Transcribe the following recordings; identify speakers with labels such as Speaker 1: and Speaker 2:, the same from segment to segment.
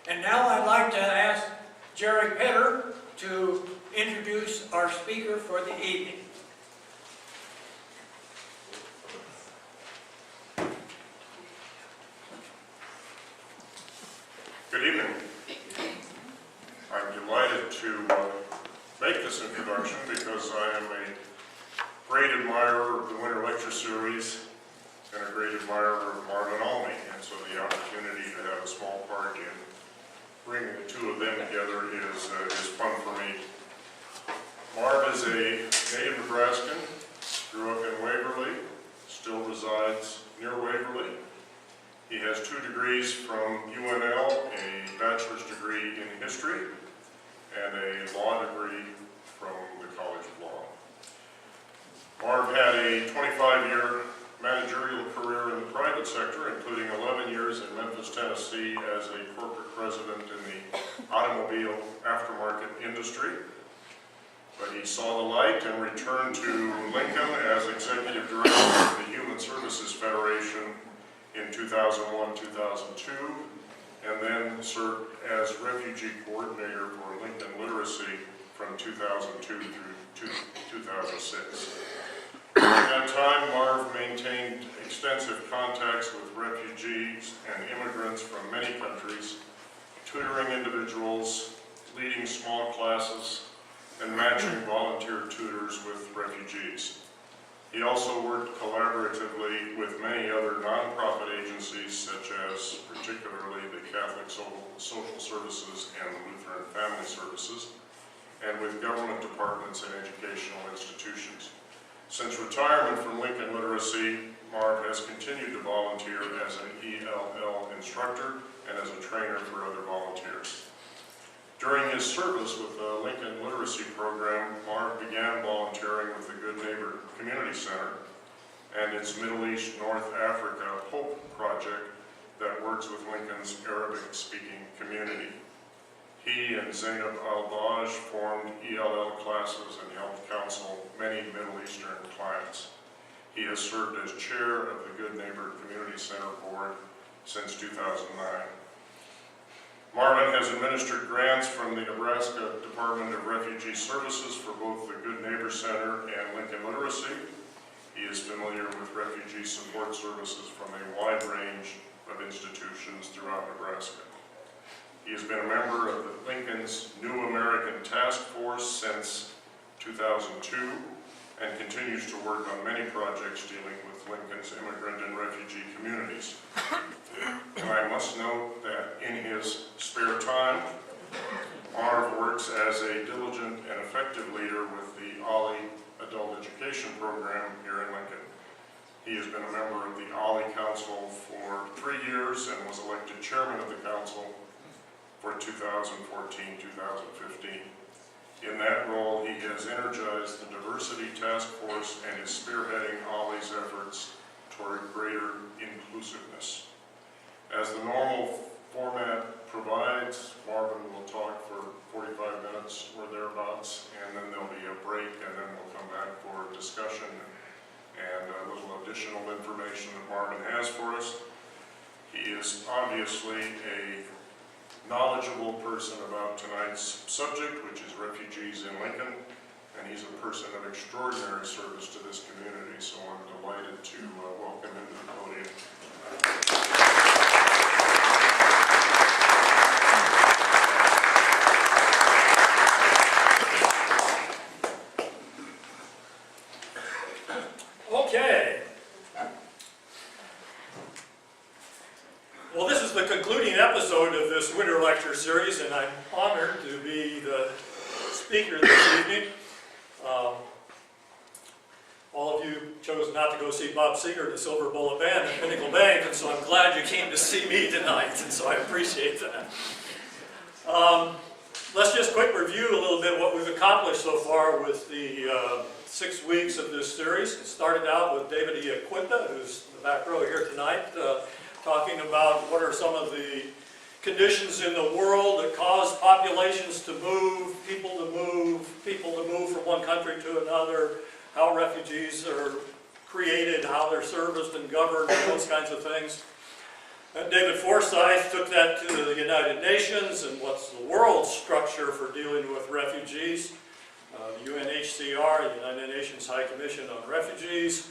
Speaker 1: And now I'd like to ask Jerry Petter to introduce our speaker for the evening.
Speaker 2: Good evening. I'm delighted to make this introduction because I am a great admirer of the Winter Lecture Series and a great admirer of Marvin Almy, and so the opportunity to have a small part in bringing the two of them together is fun for me. Marv is a native Nebraskan, grew up in Waverly, still resides near Waverly. He has 2 degrees from UNL, a bachelor's degree in history, and a law degree from the College of Law. Marv had a 25-year managerial career in the private sector, including 11 years in Memphis, Tennessee as a corporate president in the automobile aftermarket industry. But he saw the light and returned to Lincoln as executive director of the Human Services Federation in 2001-2002, and then served as refugee coordinator for Lincoln Literacy from 2002 through 2006. During that time, Marv maintained extensive contacts with refugees and immigrants from many countries, tutoring individuals, leading small classes, and matching volunteer tutors with refugees. He also worked collaboratively with many other nonprofit agencies, such as particularly the Catholic Social Services and the Lutheran Family Services, and with government departments and educational institutions. Since retirement from Lincoln Literacy, Marv has continued to volunteer as an ELL instructor and as a trainer for other volunteers. During his service with the Lincoln Literacy Program, Marv began volunteering with the Good Neighbor Community Center and its Middle East North Africa Hope Project that works with Lincoln's Arabic-speaking community. He and Zainab Al-Baj formed ELL classes and helped counsel many Middle Eastern clients. He has served as chair of the Good Neighbor Community Center Board since 2009. Marvin has administered grants from the Nebraska Department of Refugee Services for both the Good Neighbor Center and Lincoln Literacy. He is familiar with refugee support services from a wide range of institutions throughout Nebraska. He has been a member of the Lincoln's New American Task Force since 2002 and continues to work on many projects dealing with Lincoln's immigrant and refugee communities. And I must note that in his spare time, Marv works as a diligent and effective leader with the OLLI Adult Education Program here in Lincoln. He has been a member of the OLLI Council for 3 years and was elected chairman of the council for 2014-2015. In that role, he has energized the Diversity Task Force and is spearheading OLLI's efforts toward greater inclusiveness. As the normal format provides, Marvin will talk for 45 minutes or thereabouts, and then there'll be a break, and then we'll come back for discussion and a little additional information that Marvin has for us. He is obviously a knowledgeable person about tonight's subject, which is refugees in Lincoln, and he's a person of extraordinary service to this community, so I'm delighted to welcome him to the podium.
Speaker 3: Okay. Well, this is the concluding episode of this winter lecture series, and I'm honored to be the speaker this evening. All of you chose not to go see Bob Seger at the Silver Bullet Band at Pinnacle Bank, and so I'm glad you came to see me tonight, and so I appreciate that. Let's just quick review a little bit what we've accomplished so far with the 6 weeks of this series. It started out with David Iaquinta, who's in the back row here tonight, talking about what are some of the conditions in the world that cause populations to move, people to move from one country to another, how refugees are created, how they're serviced and governed, and those kinds of things. And David Forsyth took that to the United Nations and what's the world structure for dealing with refugees. The UNHCR, the United Nations High Commission on Refugees,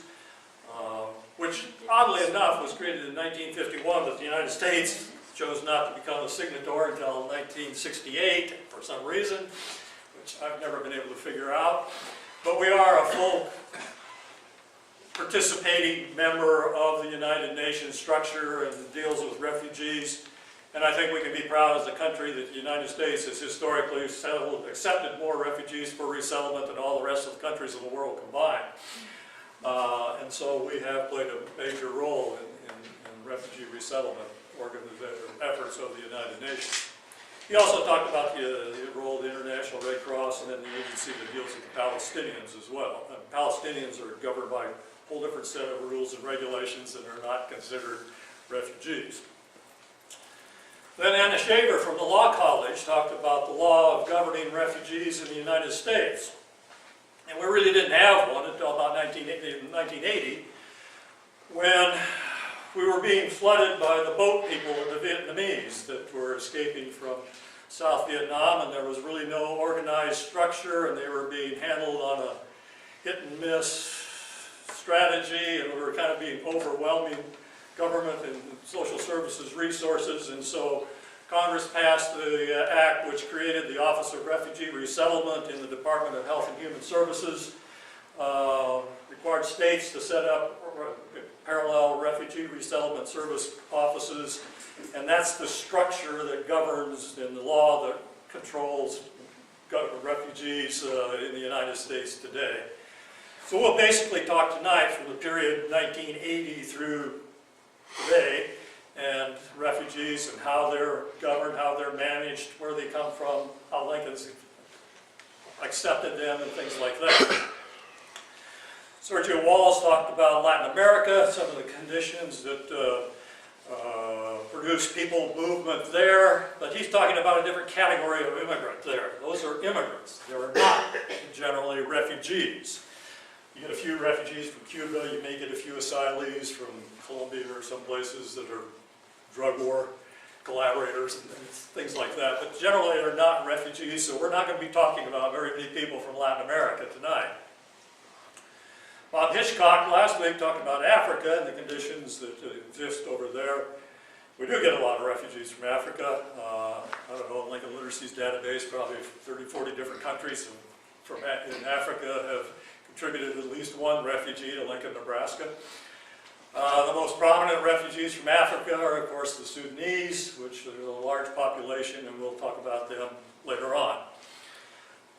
Speaker 3: which oddly enough was created in 1951, but the United States chose not to become a signatory until 1968 for some reason, which I've never been able to figure out. But we are a full participating member of the United Nations structure and deals with refugees. And I think we can be proud as a country that the United States has historically accepted more refugees for resettlement than all the rest of the countries of the world combined. And so we have played a major role in refugee resettlement efforts of the United Nations. He also talked about the role of the International Red Cross and then the agency that deals with the Palestinians as well. And Palestinians are governed by a whole different set of rules and regulations that are not considered refugees. Then Anna Shaver from the Law College talked about the law of governing refugees in the United States. And we really didn't have one until about 1980, when we were being flooded by the boat people of the Vietnamese that were escaping from South Vietnam, and there was really no organized structure, and they were being handled on a hit and miss strategy, and we were kind of being overwhelming government and social services resources, and so Congress passed the act which created the Office of Refugee Resettlement in the Department of Health and Human Services, required states to set up parallel refugee resettlement service offices, and that's the structure that governs in the law that controls refugees in the United States today. So we'll basically talk tonight from the period 1980 through today, and refugees and how they're governed, how they're managed, where they come from, how Lincoln's accepted them, and things like that. Sergio Walls talked about Latin America, some of the conditions that produce people movement there, but he's talking about a different category of immigrant there. Those are immigrants. They are not generally refugees. You get a few refugees from Cuba, you may get a few asylees from Colombia or some places that are drug war collaborators and things like that, but generally they're not refugees, so we're not going to be talking about very many people from Latin America tonight. Bob Hitchcock last week talked about Africa and the conditions that exist over there. We do get a lot of refugees from Africa. I don't know, in Lincoln Literacy's database, probably 30, 40 different countries in Africa have contributed at least one refugee to Lincoln, Nebraska. The most prominent refugees from Africa are, of course, the Sudanese, which are a large population, and we'll talk about them later on.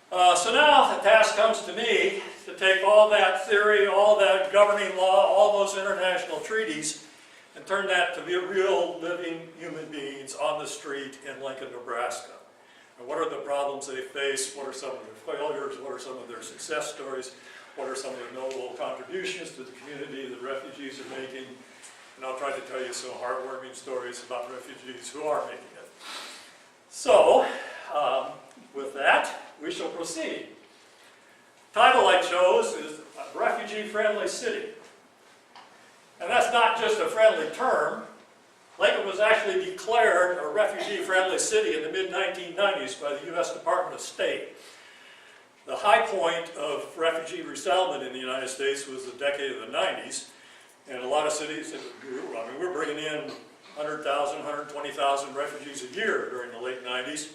Speaker 3: So now the task comes to me to take all that theory, all that governing law, all those international treaties, and turn that to be real living human beings on the street in Lincoln, Nebraska. And what are the problems they face? What are some of their failures? What are some of their success stories? What are some of the notable contributions to the community that refugees are making? And I'll try to tell you some heartwarming stories about refugees who are making it. So, with that, we shall proceed. The title I chose is Refugee Friendly City. And that's not just a friendly term. Lincoln was actually declared a refugee-friendly city in the mid-1990s by the U.S. Department of State. The high point of refugee resettlement in the United States was the decade of the 90s, and a lot of cities, we're bringing in 100,000, 120,000 refugees a year during the late 90s,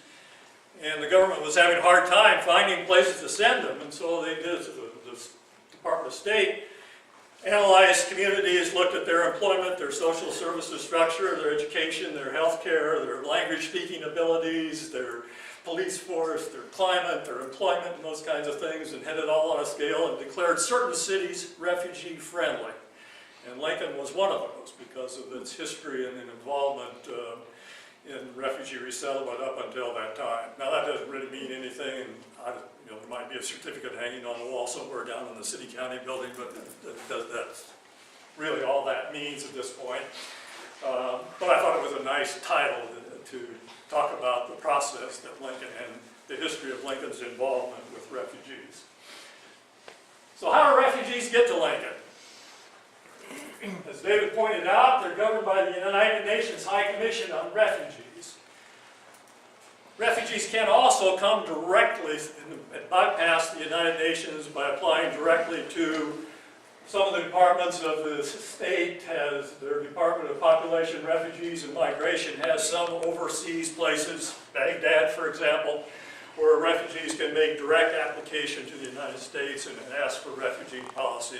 Speaker 3: and the government was having a hard time finding places to send them, and so they did, the Department of State analyzed communities, looked at their employment, their social services structure, their education, their health care, their language speaking abilities, their police force, their climate, their employment, and those kinds of things, and had it all on a scale and declared certain cities refugee friendly. And Lincoln was one of those because of its history and involvement in refugee resettlement up until that time. Now that doesn't really mean anything, and there might be a certificate hanging on the wall somewhere down in the city county building, but that's really all that means at this point. But I thought it was a nice title to talk about the process that Lincoln and the history of Lincoln's involvement with refugees. So how do refugees get to Lincoln? As David pointed out, they're governed by the United Nations High Commission on Refugees. Refugees can also come directly and bypass the United Nations by applying directly to some of the departments of the state. Has their Department of Population, Refugees, and Migration has some overseas places, Baghdad, for example, where refugees can make direct application to the United States and ask for refugee policy.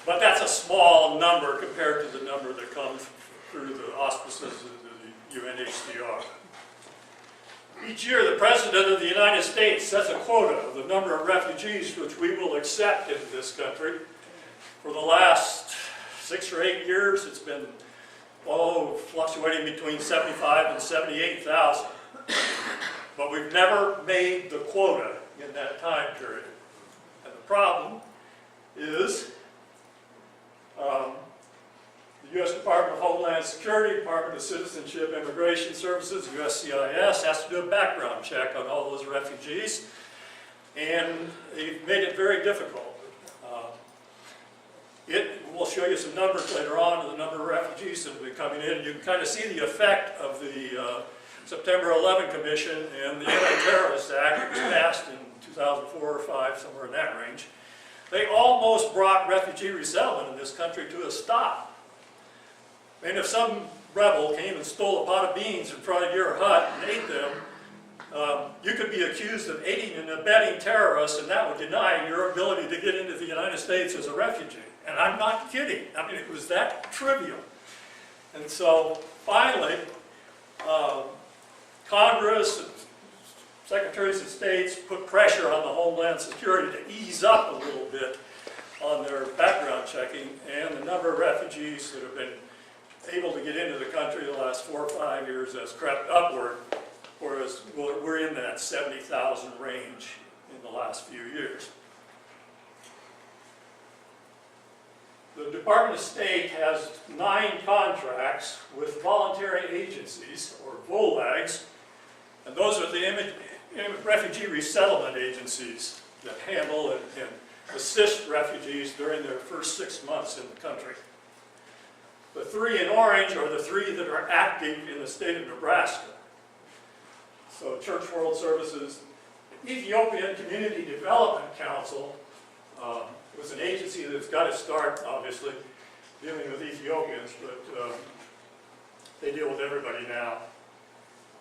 Speaker 3: But that's a small number compared to the number that comes through the auspices of the UNHCR. Each year, the President of the United States sets a quota of the number of refugees which we will accept into this country. For the last 6 or 8 years, it's been, fluctuating between 75 and 78,000. But we've never made the quota in that time period. And the problem is the U.S. Department of Homeland Security, Department of Citizenship, Immigration Services, USCIS, has to do a background check on all those refugees, and they've made it very difficult. We'll show you some numbers later on of the number of refugees that will be coming in. You can kind of see the effect of the September 11 Commission and the Anti-Terrorist Act that was passed in 2004 or 5, somewhere in that range. They almost brought refugee resettlement in this country to a stop. I mean, if some rebel came and stole a pot of beans in front of your hut and ate them, you could be accused of aiding and abetting terrorists, and that would deny your ability to get into the United States as a refugee. And I'm not kidding. I mean, it was that trivial. And so, finally, Congress and Secretaries of States put pressure on the Homeland Security to ease up a little bit on their background checking, and the number of refugees that have been able to get into the country the last 4 or 5 years has crept upward, whereas we're in that 70,000 range in the last few years. The Department of State has 9 contracts with voluntary agencies, or VOLAGS, and those are the refugee resettlement agencies that handle and assist refugees during their first 6 months in the country. The 3 in orange are the 3 that are active in the state of Nebraska. So Church World Services, Ethiopian Community Development Council was an agency that's got to start, obviously, dealing with Ethiopians, but they deal with everybody now.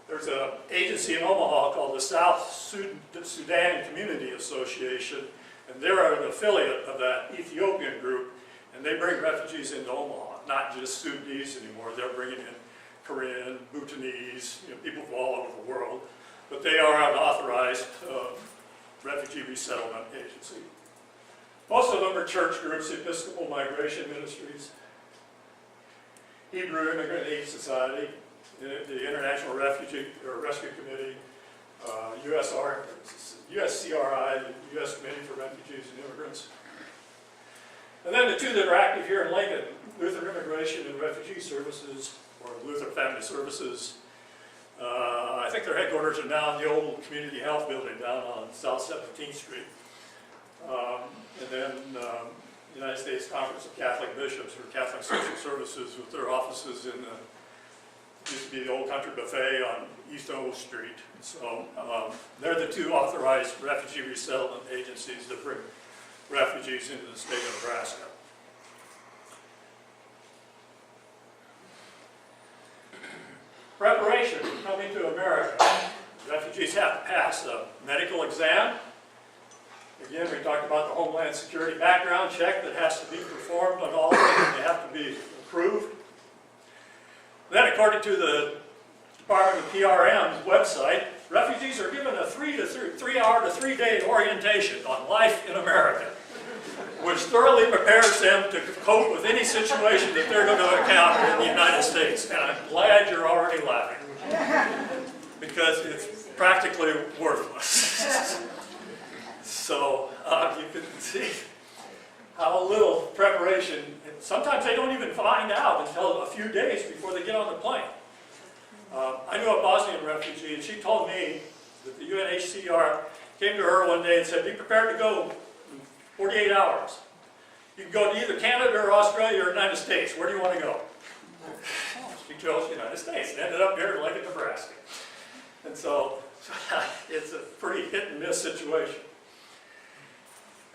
Speaker 3: There's an agency in Omaha called the South Sudan Community Association, and they're an affiliate of that Ethiopian group, and they bring refugees into Omaha, not just Sudanese anymore. They're bringing in Korean, Bhutanese, people from all over the world, but they are an authorized refugee resettlement agency. Most of them are church groups, Episcopal Migration Ministries, Hebrew Immigrant Aid Society, the International Rescue Committee, USCRI, the U.S. Committee for Refugees and Immigrants. And then the 2 that are active here in Lincoln, Lutheran Immigration and Refugee Services, or Lutheran Family Services. I think their headquarters are now in the old Community Health Building down on South 17th Street. And then United States Conference of Catholic Bishops, or Catholic Social Services, with their offices in the, used to be the Old Country Buffet on East O Street. So they're the 2 authorized refugee resettlement agencies that bring refugees into the state of Nebraska. Preparation for coming to America. Refugees have to pass a medical exam. Again, we talked about the Homeland Security background check that has to be performed on all of them. They have to be approved. Then, according to the Department of PRM's website, refugees are given a 3-hour to 3-day orientation on life in America, which thoroughly prepares them to cope with any situation that they're going to encounter in the United States. And I'm glad you're already laughing, because it's practically worthless. So you can see how little preparation, sometimes they don't even find out until a few days before they get on the plane. I knew a Bosnian refugee, and she told me that the UNHCR came to her one day and said, be prepared to go in 48 hours. You can go to either Canada or Australia or United States. Where do you want to go? She chose the United States and ended up here in Lincoln, Nebraska. And so it's a pretty hit and miss situation.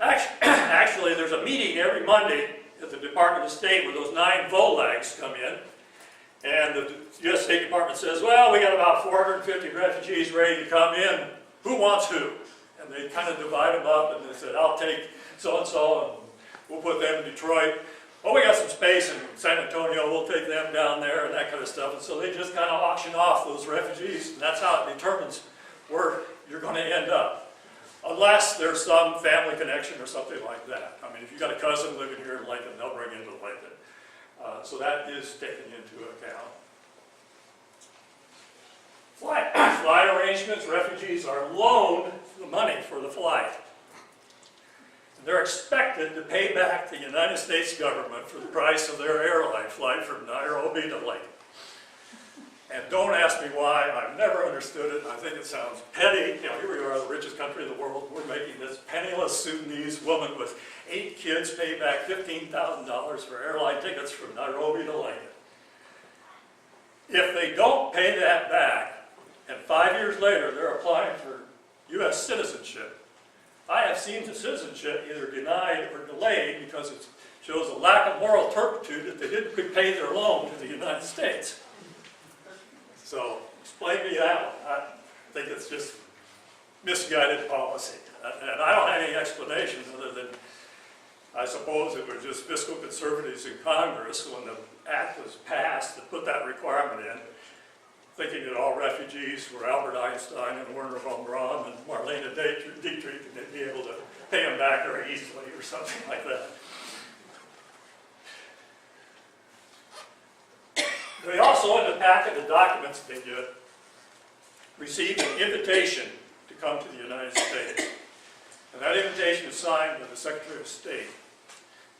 Speaker 3: Actually, there's a meeting every Monday at the Department of State where those 9 VOLAGs come in. And the U.S. State Department says, well, we got about 450 refugees ready to come in. Who wants who? And they kind of divide them up, and they said, I'll take so-and-so, and we'll put them in Detroit. Oh, we got some space in San Antonio, we'll take them down there, and that kind of stuff. And so they just kind of auction off those refugees, and that's how it determines where you're going to end up. Unless there's some family connection or something like that. I mean, if you've got a cousin living here in Lincoln, they'll bring you to Lincoln. So that is taken into account. Flight arrangements, refugees are loaned the money for the flight. And they're expected to pay back the United States government for the price of their airline flight from Nairobi to Lincoln. And don't ask me why, I've never understood it. I think it sounds petty. You know, here we are, the richest country in the world. We're making this penniless Sudanese woman with 8 kids pay back $15,000 for airline tickets from Nairobi to Lincoln. If they don't pay that back, and 5 years later they're applying for U.S. citizenship, I have seen the citizenship either denied or delayed because it shows a lack of moral turpitude that they didn't repay their loan to the United States. So, explain me that one. I think it's just misguided policy. And I don't have any explanation other than, I suppose it was just fiscal conservatives in Congress when the act was passed that put that requirement in, thinking that all refugees were Albert Einstein and Werner von Braun and Marlene Dietrich, and they'd be able to pay them back very easily or something like that. They also, in the packet of documents they get, received an invitation to come to the United States. And that invitation is signed by the Secretary of State.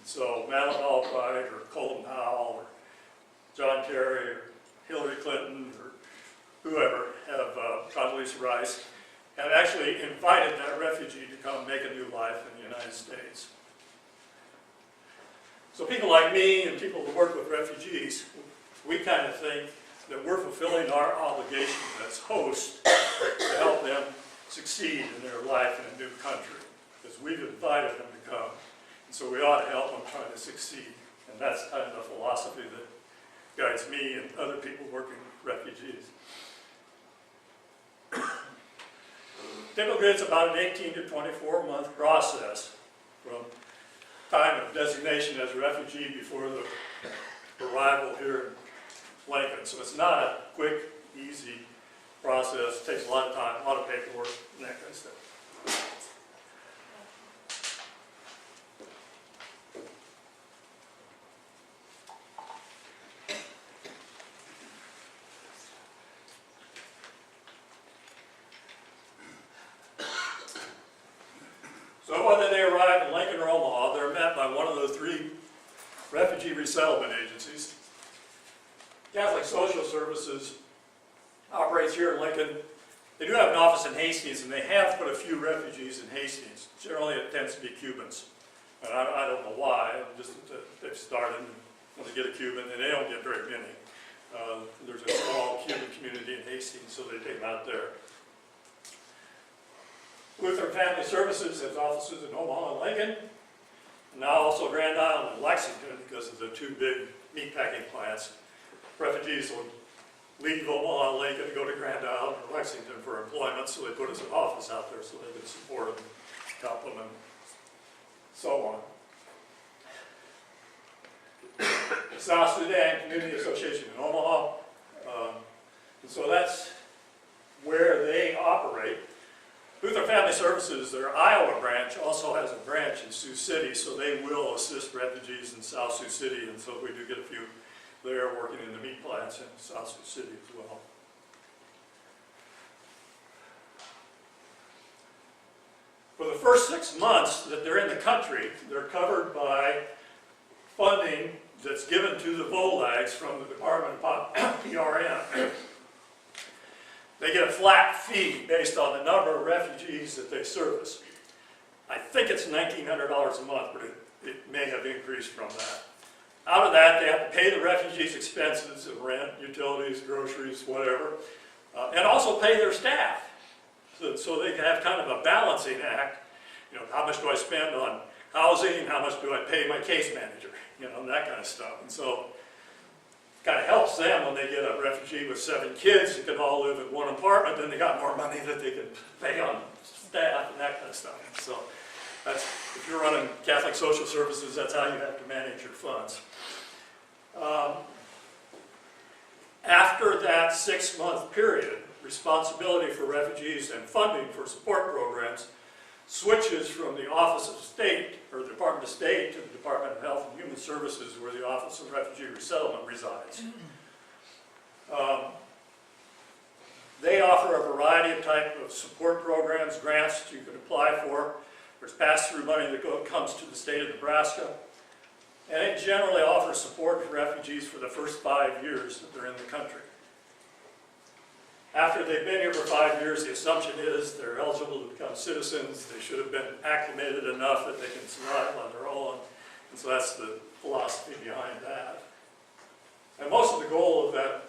Speaker 3: And so Madeleine Albright or Colin Powell or John Kerry or Hillary Clinton or whoever have, Condoleezza Rice, have actually invited that refugee to come make a new life in the United States. So people like me and people who work with refugees, we kind of think that we're fulfilling our obligation as hosts to help them succeed in their life in a new country, because we've invited them to come. And so we ought to help them try to succeed. And that's kind of the philosophy that guides me and other people working with refugees. Typically, it's about an 18 to 24 month process from time of designation as a refugee before the arrival here in Lincoln. So it's not a quick, easy process. It takes a lot of time, a lot of paperwork, and that kind of stuff. So whether they arrive in Lincoln or Omaha, they're met by one of the 3 refugee resettlement agencies. Catholic Social Services operates here in Lincoln. They do have an office in Hastings, and they have put a few refugees in Hastings. Generally, it tends to be Cubans. And I don't know why, just they've started, and when they get a Cuban, and they don't get very many. There's a small Cuban community in Hastings, so they take them out there. Lutheran Family Services has offices in Omaha and Lincoln, and now also Grand Island and Lexington because of the 2 big meatpacking plants. Refugees will leave Omaha and Lincoln to go to Grand Island or Lexington for employment, so they put us an office out there so they can support them, help them, and so on. South Sudan Community Association in Omaha, and so that's where they operate. Lutheran Family Services, their Iowa branch, also has a branch in Sioux City, so they will assist refugees in South Sioux City, and so we do get a few there working in the meat plants in South Sioux City as well. For the first 6 months that they're in the country, they're covered by funding that's given to the VOLAGS from the Department of PRM. They get a flat fee based on the number of refugees that they service. I think it's $1,900 a month, but it may have increased from that. Out of that, they have to pay the refugees' expenses of rent, utilities, groceries, whatever, and also pay their staff. So they can have kind of a balancing act. You know, how much do I spend on housing? How much do I pay my case manager? You know, that kind of stuff. And so it kind of helps them when they get a refugee with 7 kids who can all live in one apartment, then they got more money that they can pay on staff and that kind of stuff. So that's, if you're running Catholic social services, that's how you have to manage your funds. After that 6-month period, responsibility for refugees and funding for support programs switches from the Office of State, or the Department of State, to the Department of Health and Human Services, where the Office of Refugee Resettlement resides. They offer a variety of type of support programs, grants that you can apply for. There's pass-through money that comes to the state of Nebraska. And it generally offers support for refugees for the first 5 years that they're in the country. After they've been here for 5 years, the assumption is they're eligible to become citizens. They should have been acclimated enough that they can survive on their own. And so that's the philosophy behind that. And most of the goal of that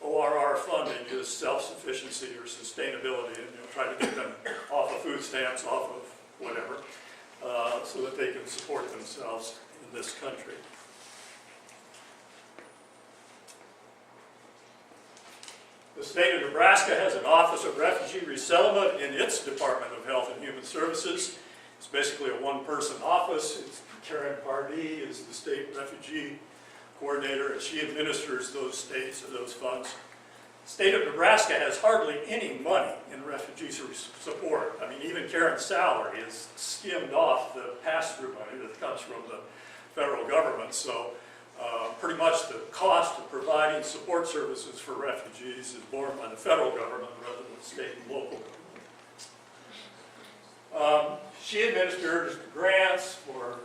Speaker 3: ORR funding is self-sufficiency or sustainability, and try to get them off of food stamps, off of whatever, so that they can support themselves in this country. The state of Nebraska has an Office of Refugee Resettlement in its Department of Health and Human Services. It's basically a one-person office. Karen Pardee is the state refugee coordinator, and she administers those states or those funds. The state of Nebraska has hardly any money in refugee support. I mean, even Karen's salary is skimmed off the pass-through money that comes from the federal government. So pretty much the cost of providing support services for refugees is borne by the federal government rather than the state and local government. She administers grants for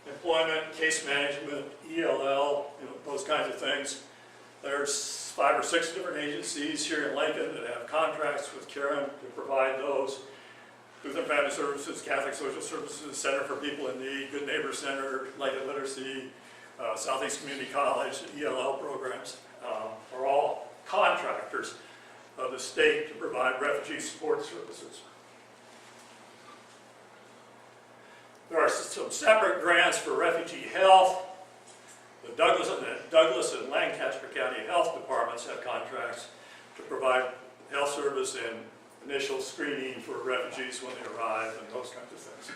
Speaker 3: employment, case management, ELL, those kinds of things. There's 5 or 6 different agencies here in Lincoln that have contracts with Karen to provide those. Lutheran Family Services, Catholic Social Services, Center for People in Need, Good Neighbor Center, Lincoln Literacy, Southeast Community College, ELL programs are all contractors of the state to provide refugee support services. There are some separate grants for refugee health. The Douglas and Lancaster County Health Departments have contracts to provide health service and initial screening for refugees when they arrive and those kinds of things.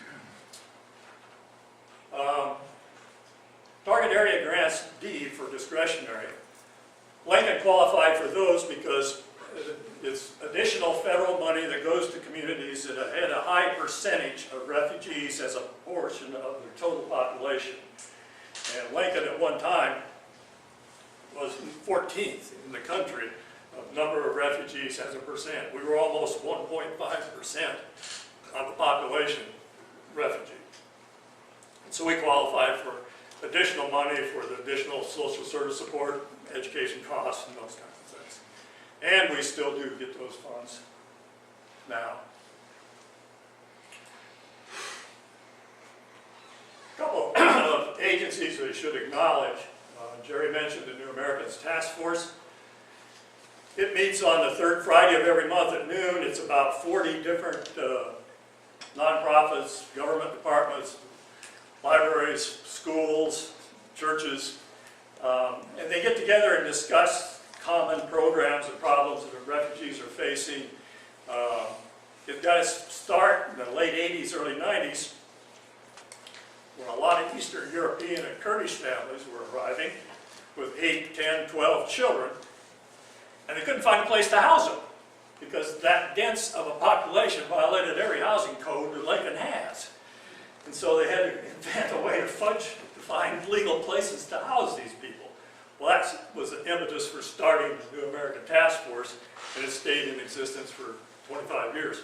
Speaker 3: Target area grants D for discretionary. Lincoln qualified for those because it's additional federal money that goes to communities that had a high percentage of refugees as a portion of their total population. And Lincoln at one time was 14th in the country of number of refugees as a percent. We were almost 1.5% of the population refugee. And so we qualified for additional money for the additional social service support, education costs, and those kinds of things. And we still do get those funds now. A couple of agencies we should acknowledge. Jerry mentioned the New Americans Task Force. It meets on the 3rd Friday of every month at noon. It's about 40 different nonprofits, government departments, libraries, schools, churches, and they get together and discuss common programs and problems that the refugees are facing. It got its start in the late 80s, early 90s, when a lot of Eastern European and Kurdish families were arriving with 8, 10, 12 children, and they couldn't find a place to house them because that dense of a population violated every housing code that Lincoln has. And so they had to invent a way to find legal places to house these people. Well, that was the impetus for starting the New American Task Force, and it stayed in existence for 25 years.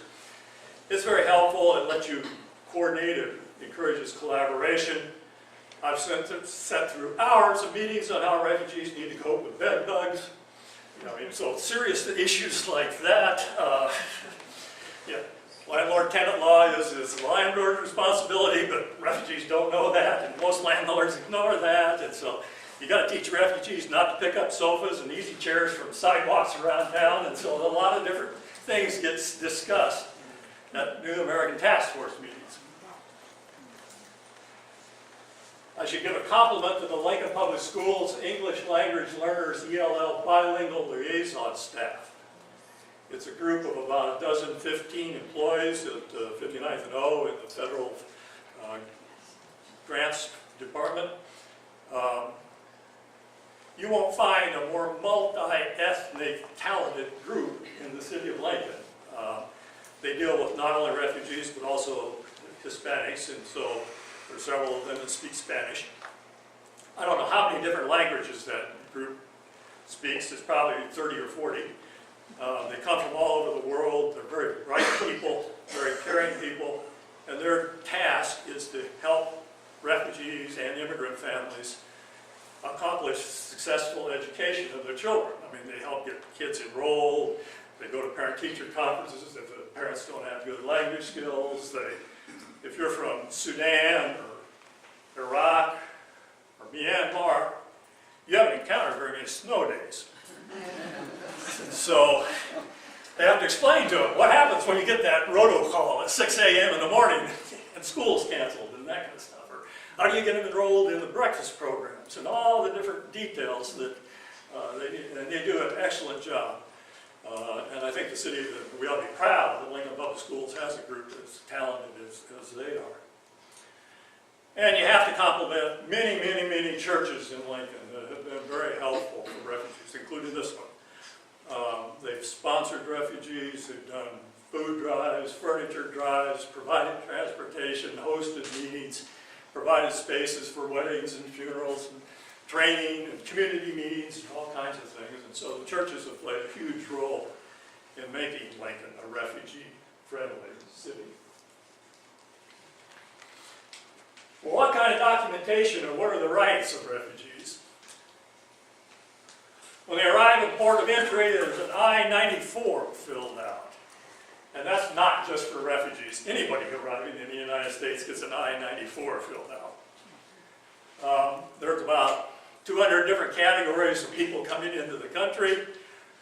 Speaker 3: It's very helpful. It lets you coordinate. It encourages collaboration. I've sat through hours of meetings on how refugees need to cope with bed bugs. So serious issues like that. Yeah, landlord tenant law is the landlord's responsibility, but refugees don't know that, and most landlords ignore that, and so you got to teach refugees not to pick up sofas and easy chairs from sidewalks around town, and so a lot of different things get discussed at New American Task Force meetings. I should give a compliment to the Lincoln Public Schools English Language Learners ELL Bilingual Liaison staff. It's a group of about 15 employees at 59th and O in the federal grants department. You won't find a more multi-ethnic, talented group in the city of Lincoln. They deal with not only refugees, but also Hispanics, and so there's several of them that speak Spanish. I don't know how many different languages that group speaks. It's probably 30 or 40. They come from all over the world. They're very bright people, very caring people, and their task is to help refugees and immigrant families accomplish successful education of their children. I mean, they help get kids enrolled. They go to parent-teacher conferences if the parents don't have good language skills. If you're from Sudan or Iraq or Myanmar, you haven't encountered very many snow days. So they have to explain to them what happens when you get that roto call at 6 a.m. in the morning and school's canceled and that kind of stuff. Or how do you get them enrolled in the breakfast programs and all the different details that they do an excellent job. And I think the city, we ought to be proud that Lincoln Public Schools has a group as talented as they are. And you have to compliment many, many, many churches in Lincoln that have been very helpful for refugees, including this one. They've sponsored refugees, they've done food drives, furniture drives, provided transportation, hosted meetings, provided spaces for weddings and funerals, and training and community meetings and all kinds of things. And so the churches have played a huge role in making Lincoln a refugee-friendly city. Well, what kind of documentation or what are the rights of refugees? When they arrive at port of entry, there's an I-94 filled out. And that's not just for refugees. Anybody arriving in the United States gets an I-94 filled out. There's about 200 different categories of people coming into the country.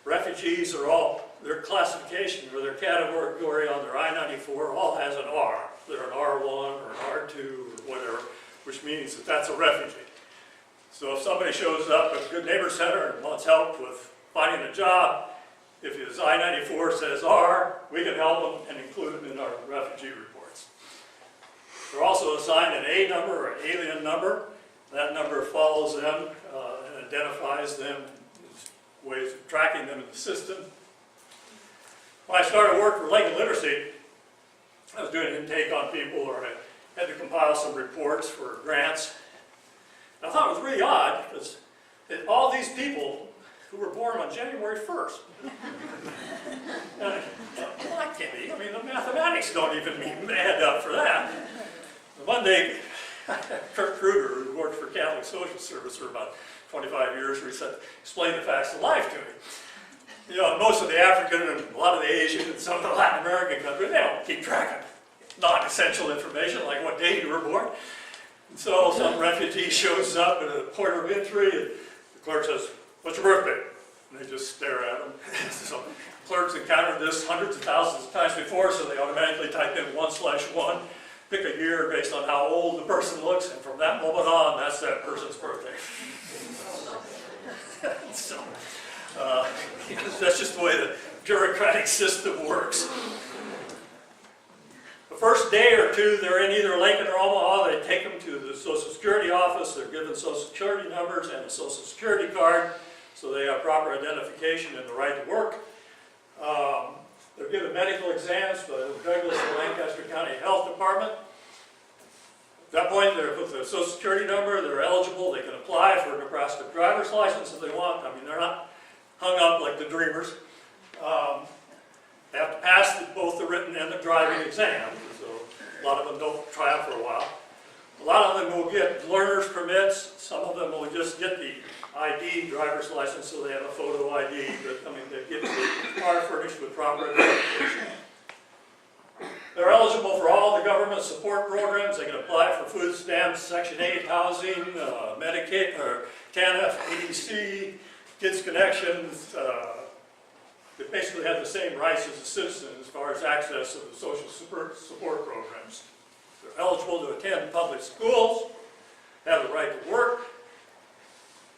Speaker 3: Refugees are all, their classification or their category on their I-94 all has an R. They're an R1 or an R2 or whatever, which means that that's a refugee. So if somebody shows up at Good Neighbor Center and wants help with finding a job, if his I-94 says R, we can help him and include him in our refugee reports. They're also assigned an A number or an alien number. That number follows them and identifies them, ways of tracking them in the system. When I started work for Lincoln Literacy, I was doing an intake on people, or I had to compile some reports for grants. I thought it was really odd because all these people who were born on January 1st. And I thought, well, that can't be. I mean, the mathematics don't even add up for that. One day, Kurt Kruger, who worked for Catholic Social Service for about 25 years, explained the facts of life to me. You know, most of the African and a lot of the Asian and some of the Latin American countries, they don't keep track of non-essential information like what day you were born. And so some refugee shows up at a port of entry and the clerk says, "What's your birthday?" And they just stare at him. So clerks encountered this hundreds of thousands of times before, so they automatically type in 1/1, pick a year based on how old the person looks, and from that moment on, that's that person's birthday. So, that's just the way the bureaucratic system works. The first day or two, they're in either Lincoln or Omaha. They take them to the Social Security office. They're given Social Security numbers and a Social Security card, so they have proper identification and the right to work. They're given medical exams by the Douglas and Lancaster County Health Department. At that point, they're with their Social Security number, they're eligible, they can apply for a Nebraska driver's license if they want. I mean, they're not hung up like the dreamers. They have to pass both the written and the driving exam, so a lot of them don't try out for a while. A lot of them will get learner's permits, some of them will just get the ID, driver's license, so they have a photo ID, but I mean, they get the car furnished with proper identification. They're eligible government support programs. They can apply for food stamps, Section 8 housing, Medicaid, or TANF, ADC, Kids Connections. They basically have the same rights as a citizen as far as access to the social support programs. They're eligible to attend public schools, have the right to work,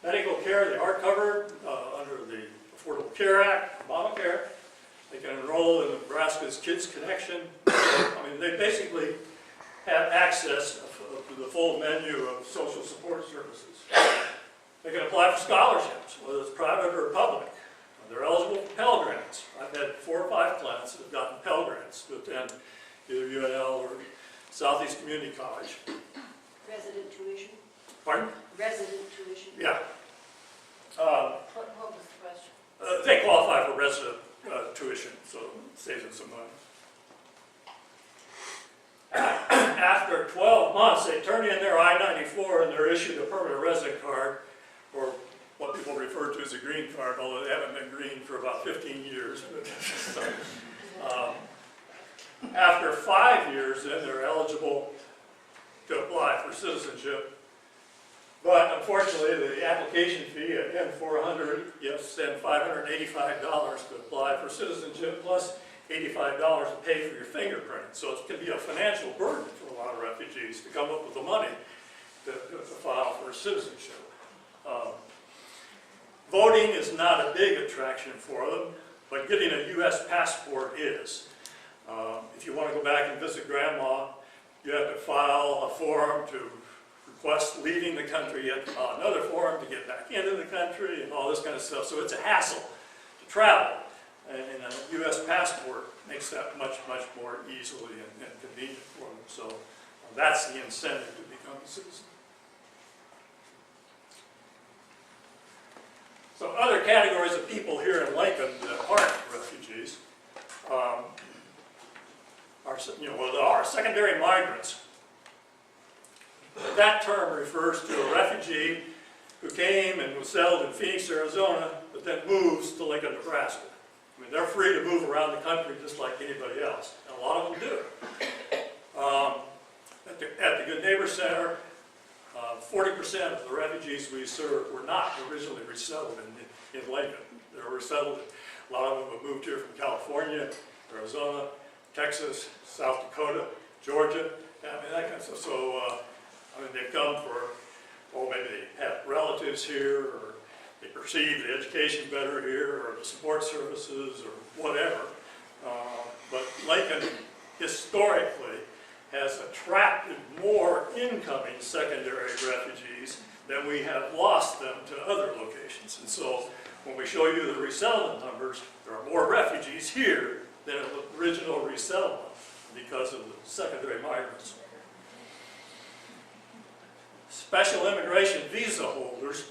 Speaker 3: medical care. They are covered under the Affordable Care Act, Obamacare. They can enroll in Nebraska's Kids Connection. I mean, they basically have access to the full menu of social support services. They can apply for scholarships, whether it's private or public. They're eligible for Pell Grants. I've had 4 or 5 clients that have gotten Pell Grants to attend either UNL or Southeast Community College.
Speaker 4: Resident tuition?
Speaker 3: Pardon?
Speaker 4: Resident tuition?
Speaker 3: Yeah.
Speaker 4: What was the question?
Speaker 3: They qualify for resident tuition, so it saves them some money. After 12 months, they turn in their I-94 and they're issued a permanent resident card, or what people refer to as a green card, although they haven't been green for about 15 years. After 5 years, then they're eligible to apply for citizenship. But unfortunately, the application fee, again, $400, yes, and $585 to apply for citizenship, plus $85 to pay for your fingerprint. So it can be a financial burden for a lot of refugees to come up with the money to file for citizenship. Voting is not a big attraction for them, but getting a U.S. passport is. If you want to go back and visit grandma, you have to file a form to request leaving the country. You have to file another form to get back into the country and all this kind of stuff. So it's a hassle to travel. And a U.S. passport makes that much, much more easily and convenient for them. So that's the incentive to become a citizen. So other categories of people here in Lincoln that aren't refugees are secondary migrants. That term refers to a refugee who came and was settled in Phoenix, Arizona, but then moves to Lincoln, Nebraska. I mean, they're free to move around the country just like anybody else, and a lot of them do. At the Good Neighbor Center, 40% of the refugees we serve were not originally resettled in Lincoln. They were resettled. A lot of them have moved here from California, Arizona, Texas, South Dakota, Georgia. I mean, that kind of stuff. So, I mean, they've come for, maybe they have relatives here, or they perceive the education better here, or the support services, or whatever. But Lincoln, historically, has attracted more incoming secondary refugees than we have lost them to other locations. And so when we show you the resettlement numbers, there are more refugees here than in the original resettlement because of the secondary migrants. Special immigration visa holders.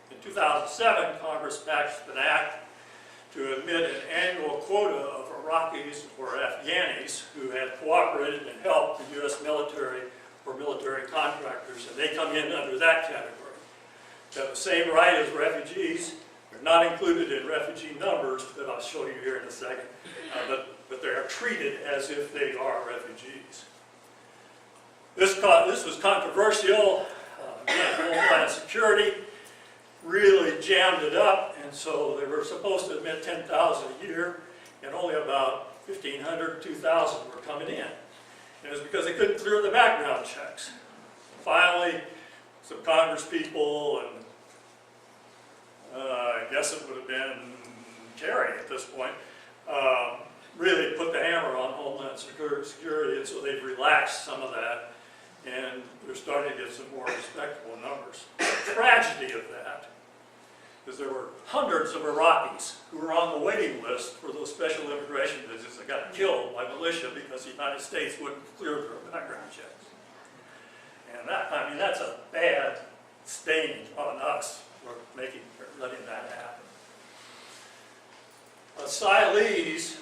Speaker 3: In 2007, Congress passed an act to admit an annual quota of Iraqis or Afghanis who had cooperated and helped the U.S. military or military contractors, and they come in under that category. They have the same right as refugees. They're not included in refugee numbers that I'll show you here in a second, but they are treated as if they are refugees. This was controversial. Homeland Security really jammed it up, and so they were supposed to admit 10,000 a year, and only about 1,500, 2,000 were coming in. And it was because they couldn't clear the background checks. Finally, some Congress people, and I guess it would have been Kerry at this point, really put the hammer on Homeland Security, and so they've relaxed some of that, and they're starting to get some more respectable numbers. The tragedy of that is there were hundreds of Iraqis who were on the waiting list for those special immigration visits that got killed by militia because the United States wouldn't clear their background checks. And that, I mean, that's a bad stain on us for letting that happen. Asylees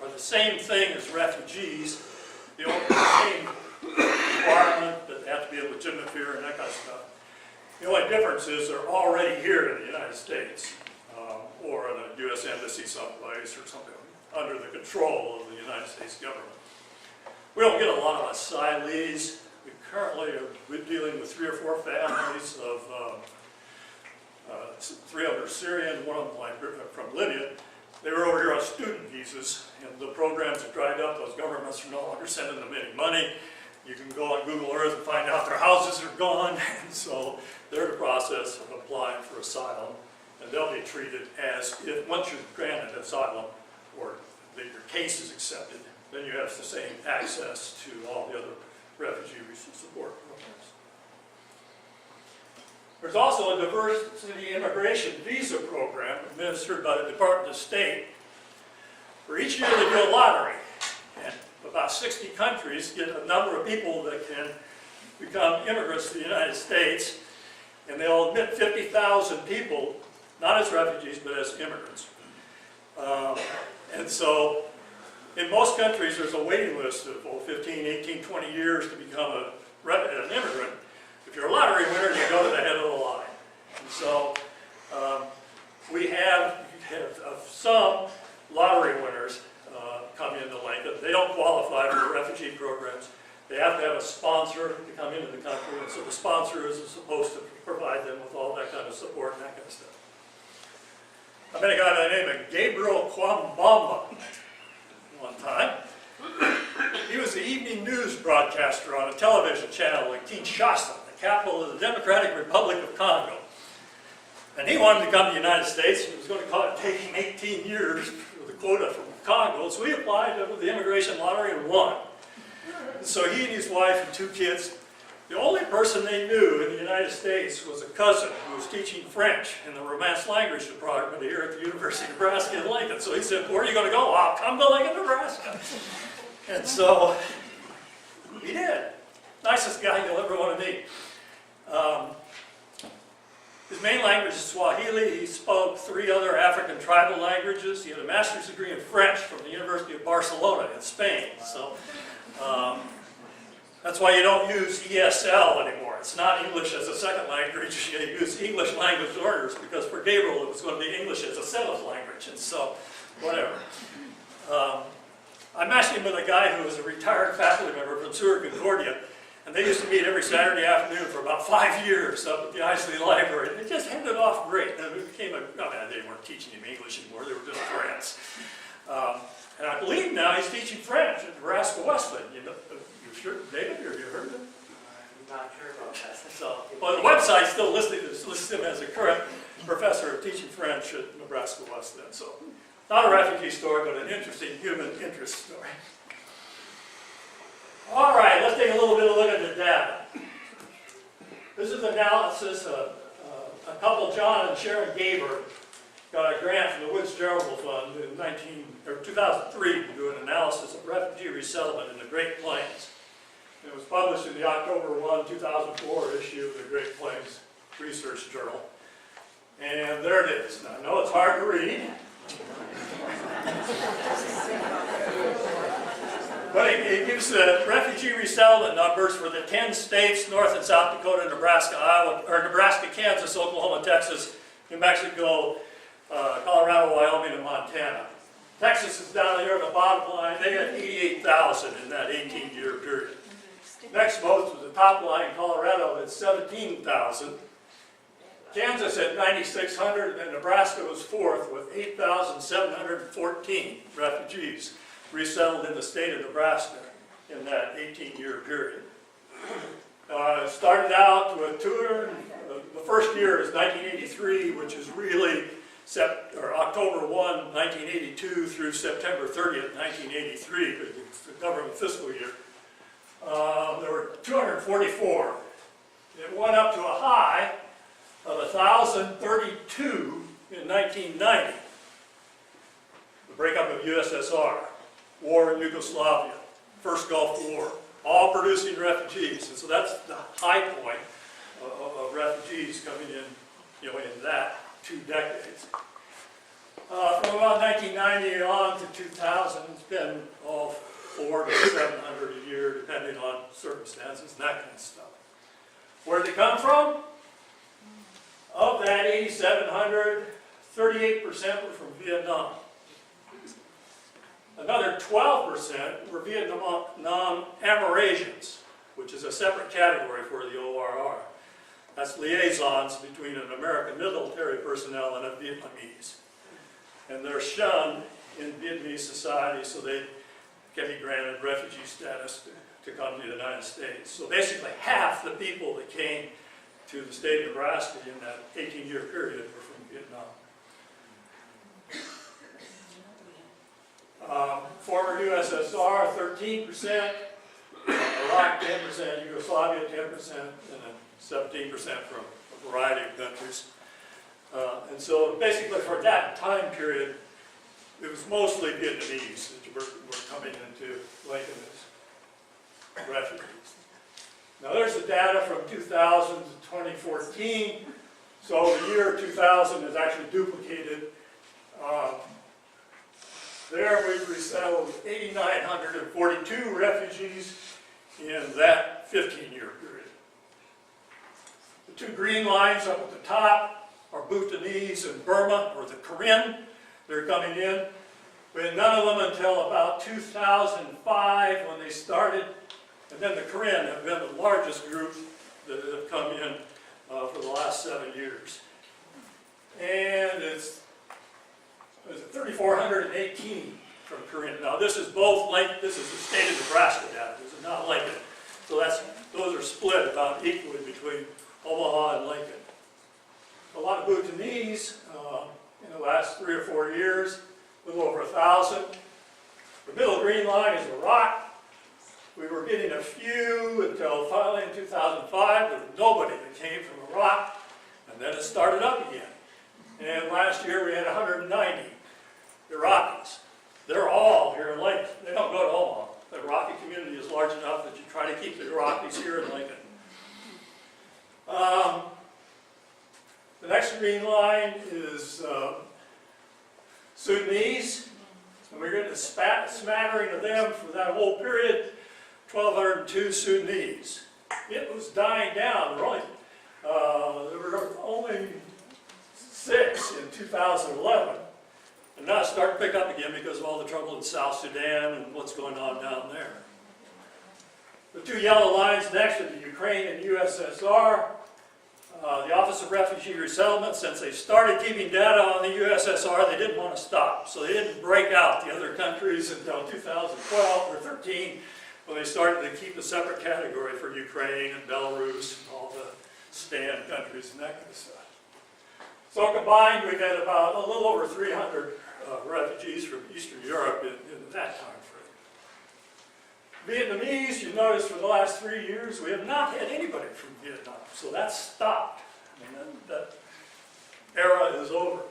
Speaker 3: are the same thing as refugees. The same requirement that they have to be a legitimate fear and that kind of stuff. The only difference is they're already here in the United States or in a U.S. embassy someplace or something under the control of the United States government. We don't get a lot of asylees. We currently are dealing with 3 or 4 families of 3 of them are Syrian, 1 of them from Libya. They were over here on student visas, and the programs have dried up. Those governments are no longer sending them any money. You can go on Google Earth and find out their houses are gone, and so they're in the process of applying for asylum, and they'll be treated as if, once you're granted asylum, or that your case is accepted, then you have the same access to all the other refugee support programs. There's also a diversity immigration visa program administered by the Department of State. For each year they do a lottery, and about 60 countries get a number of people that can become immigrants to the United States, and they'll admit 50,000 people, not as refugees, but as immigrants. And so, in most countries, there's a waiting list of 15, 18, 20 years to become an immigrant. If you're a lottery winner, you go to the head of the line. And so, we have some lottery winners come into Lincoln. They don't qualify for the refugee programs. They have to have a sponsor to come into the country, and so the sponsor is supposed to provide them with all that kind of support and that kind of stuff. I met a guy by the name of Gabriel Quang one time. He was the evening news broadcaster on a television channel in Kinshasa, the capital of the Democratic Republic of Congo. And he wanted to come to the United States. It was going to take him 18 years for the quota from Congo, so he applied to the immigration lottery and won. And so he and his wife and 2 kids, the only person they knew in the United States was a cousin who was teaching French in the Romance Language Department here at the University of Nebraska in Lincoln. So he said, "Where are you going to go?" "I'll come to Lincoln, Nebraska." And so he did. Nicest guy you'll ever want to meet. His main language is Swahili. He spoke 3 other African tribal languages. He had a master's degree in French from the University of Barcelona in Spain. So that's why you don't use ESL anymore. It's not English as a second language. You use English language learners, because for Gabriel it was going to be English as a 7th language. And so, whatever. I matched him with a guy who was a retired faculty member from Seward Concordia. And they used to meet every Saturday afternoon for about 5 years up at the Isley Library. And they just hit it off great. And it became they weren't teaching him English anymore, they were just friends. And I believe now he's teaching French at Nebraska Wesleyan. You know, you sure, David, have you heard of him?
Speaker 5: I'm not sure about that.
Speaker 3: So, but the website still lists him as a current professor of teaching French at Nebraska Wesleyan. So, not a refugee story, but an interesting human interest story. All right, let's take a little bit of a look at the data. This is analysis of a couple, John and Sharon Gaber, got a grant from the Woods Charitable Fund in 2003 to do an analysis of refugee resettlement in the Great Plains. It was published in the October 1, 2004 issue of the Great Plains Research Journal. And there it is. Now, I know it's hard to read. But it gives the refugee resettlement numbers for the 10 states, North and South Dakota, Nebraska, Iowa, or Nebraska, Kansas, Oklahoma, Texas, New Mexico, Colorado, Wyoming, and Montana. Texas is down here on the bottom line. They had 88,000 in that 18-year period. Next most was the top line, Colorado at 17,000. Kansas at 9,600, and Nebraska was 4th with 8,714 refugees resettled in the state of Nebraska in that 18-year period. It started out with the first year is 1983, which is really October 1, 1982 through September 30th, 1983, because it's the government fiscal year. There were 244. It went up to a high of 1,032 in 1990. The breakup of USSR, war in Yugoslavia, first Gulf War, all producing refugees. And so that's the high point of refugees coming in, in that 2 decades. From about 1990 on to 2000, it's been all 400 to 700 a year, depending on circumstances and that kind of stuff. Where'd they come from? Of that 8,700, 38% were from Vietnam. Another 12% were Vietnam Amerasians, which is a separate category for the ORR. That's liaisons between an American military personnel and a Vietnamese. And they're shunned in Vietnamese society, so they can be granted refugee status to come to the United States. So basically half the people that came to the state of Nebraska in that 18-year period were from Vietnam. Former USSR, 13%, Iraq, 10%, Yugoslavia, 10%, and then 17% from a variety of countries. And so basically for that time period, it was mostly Vietnamese that were coming into Lincoln as refugees. Now there's the data from 2000 to 2014. So the year 2000 is actually duplicated. There we resettled 8,942 refugees in that 15-year period. The two green lines up at the top are Bhutanese and Burma, or the Karen. They're coming in. We had none of them until about 2005 when they started. And then the Karen have been the largest group that have come in for the last 7 years. And it's 3,418 from Korean. Now this is both Lincoln, this is the state of Nebraska data, this is not Lincoln. So those are split about equally between Omaha and Lincoln. A lot of Bhutanese in the last 3 or 4 years, a little over 1,000. The middle green line is Iraq. We were getting a few until finally in 2005, there was nobody that came from Iraq, and then it started up again. And last year we had 190 Iraqis. They're all here in Lincoln. They don't go to Omaha. The Iraqi community is large enough that you try to keep the Iraqis here in Lincoln. The next green line is Sudanese, and we're getting a smattering of them for that whole period. 1,202 Sudanese. It was dying down. There were only 6 in 2011, and now it's starting to pick up again because of all the trouble in South Sudan and what's going on down there. The two yellow lines next are the Ukraine and USSR. The Office of Refugee Resettlement, since they started keeping data on the USSR, they didn't want to stop. So they didn't break out the other countries until 2012 or 13, when they started to keep a separate category for Ukraine and Belarus and all the Stan countries and that kind of stuff. So combined, we've had about a little over 300 refugees from Eastern Europe in that time frame. Vietnamese, you notice for the last 3 years, we have not had anybody from Vietnam. So that's stopped. I mean, that era is over.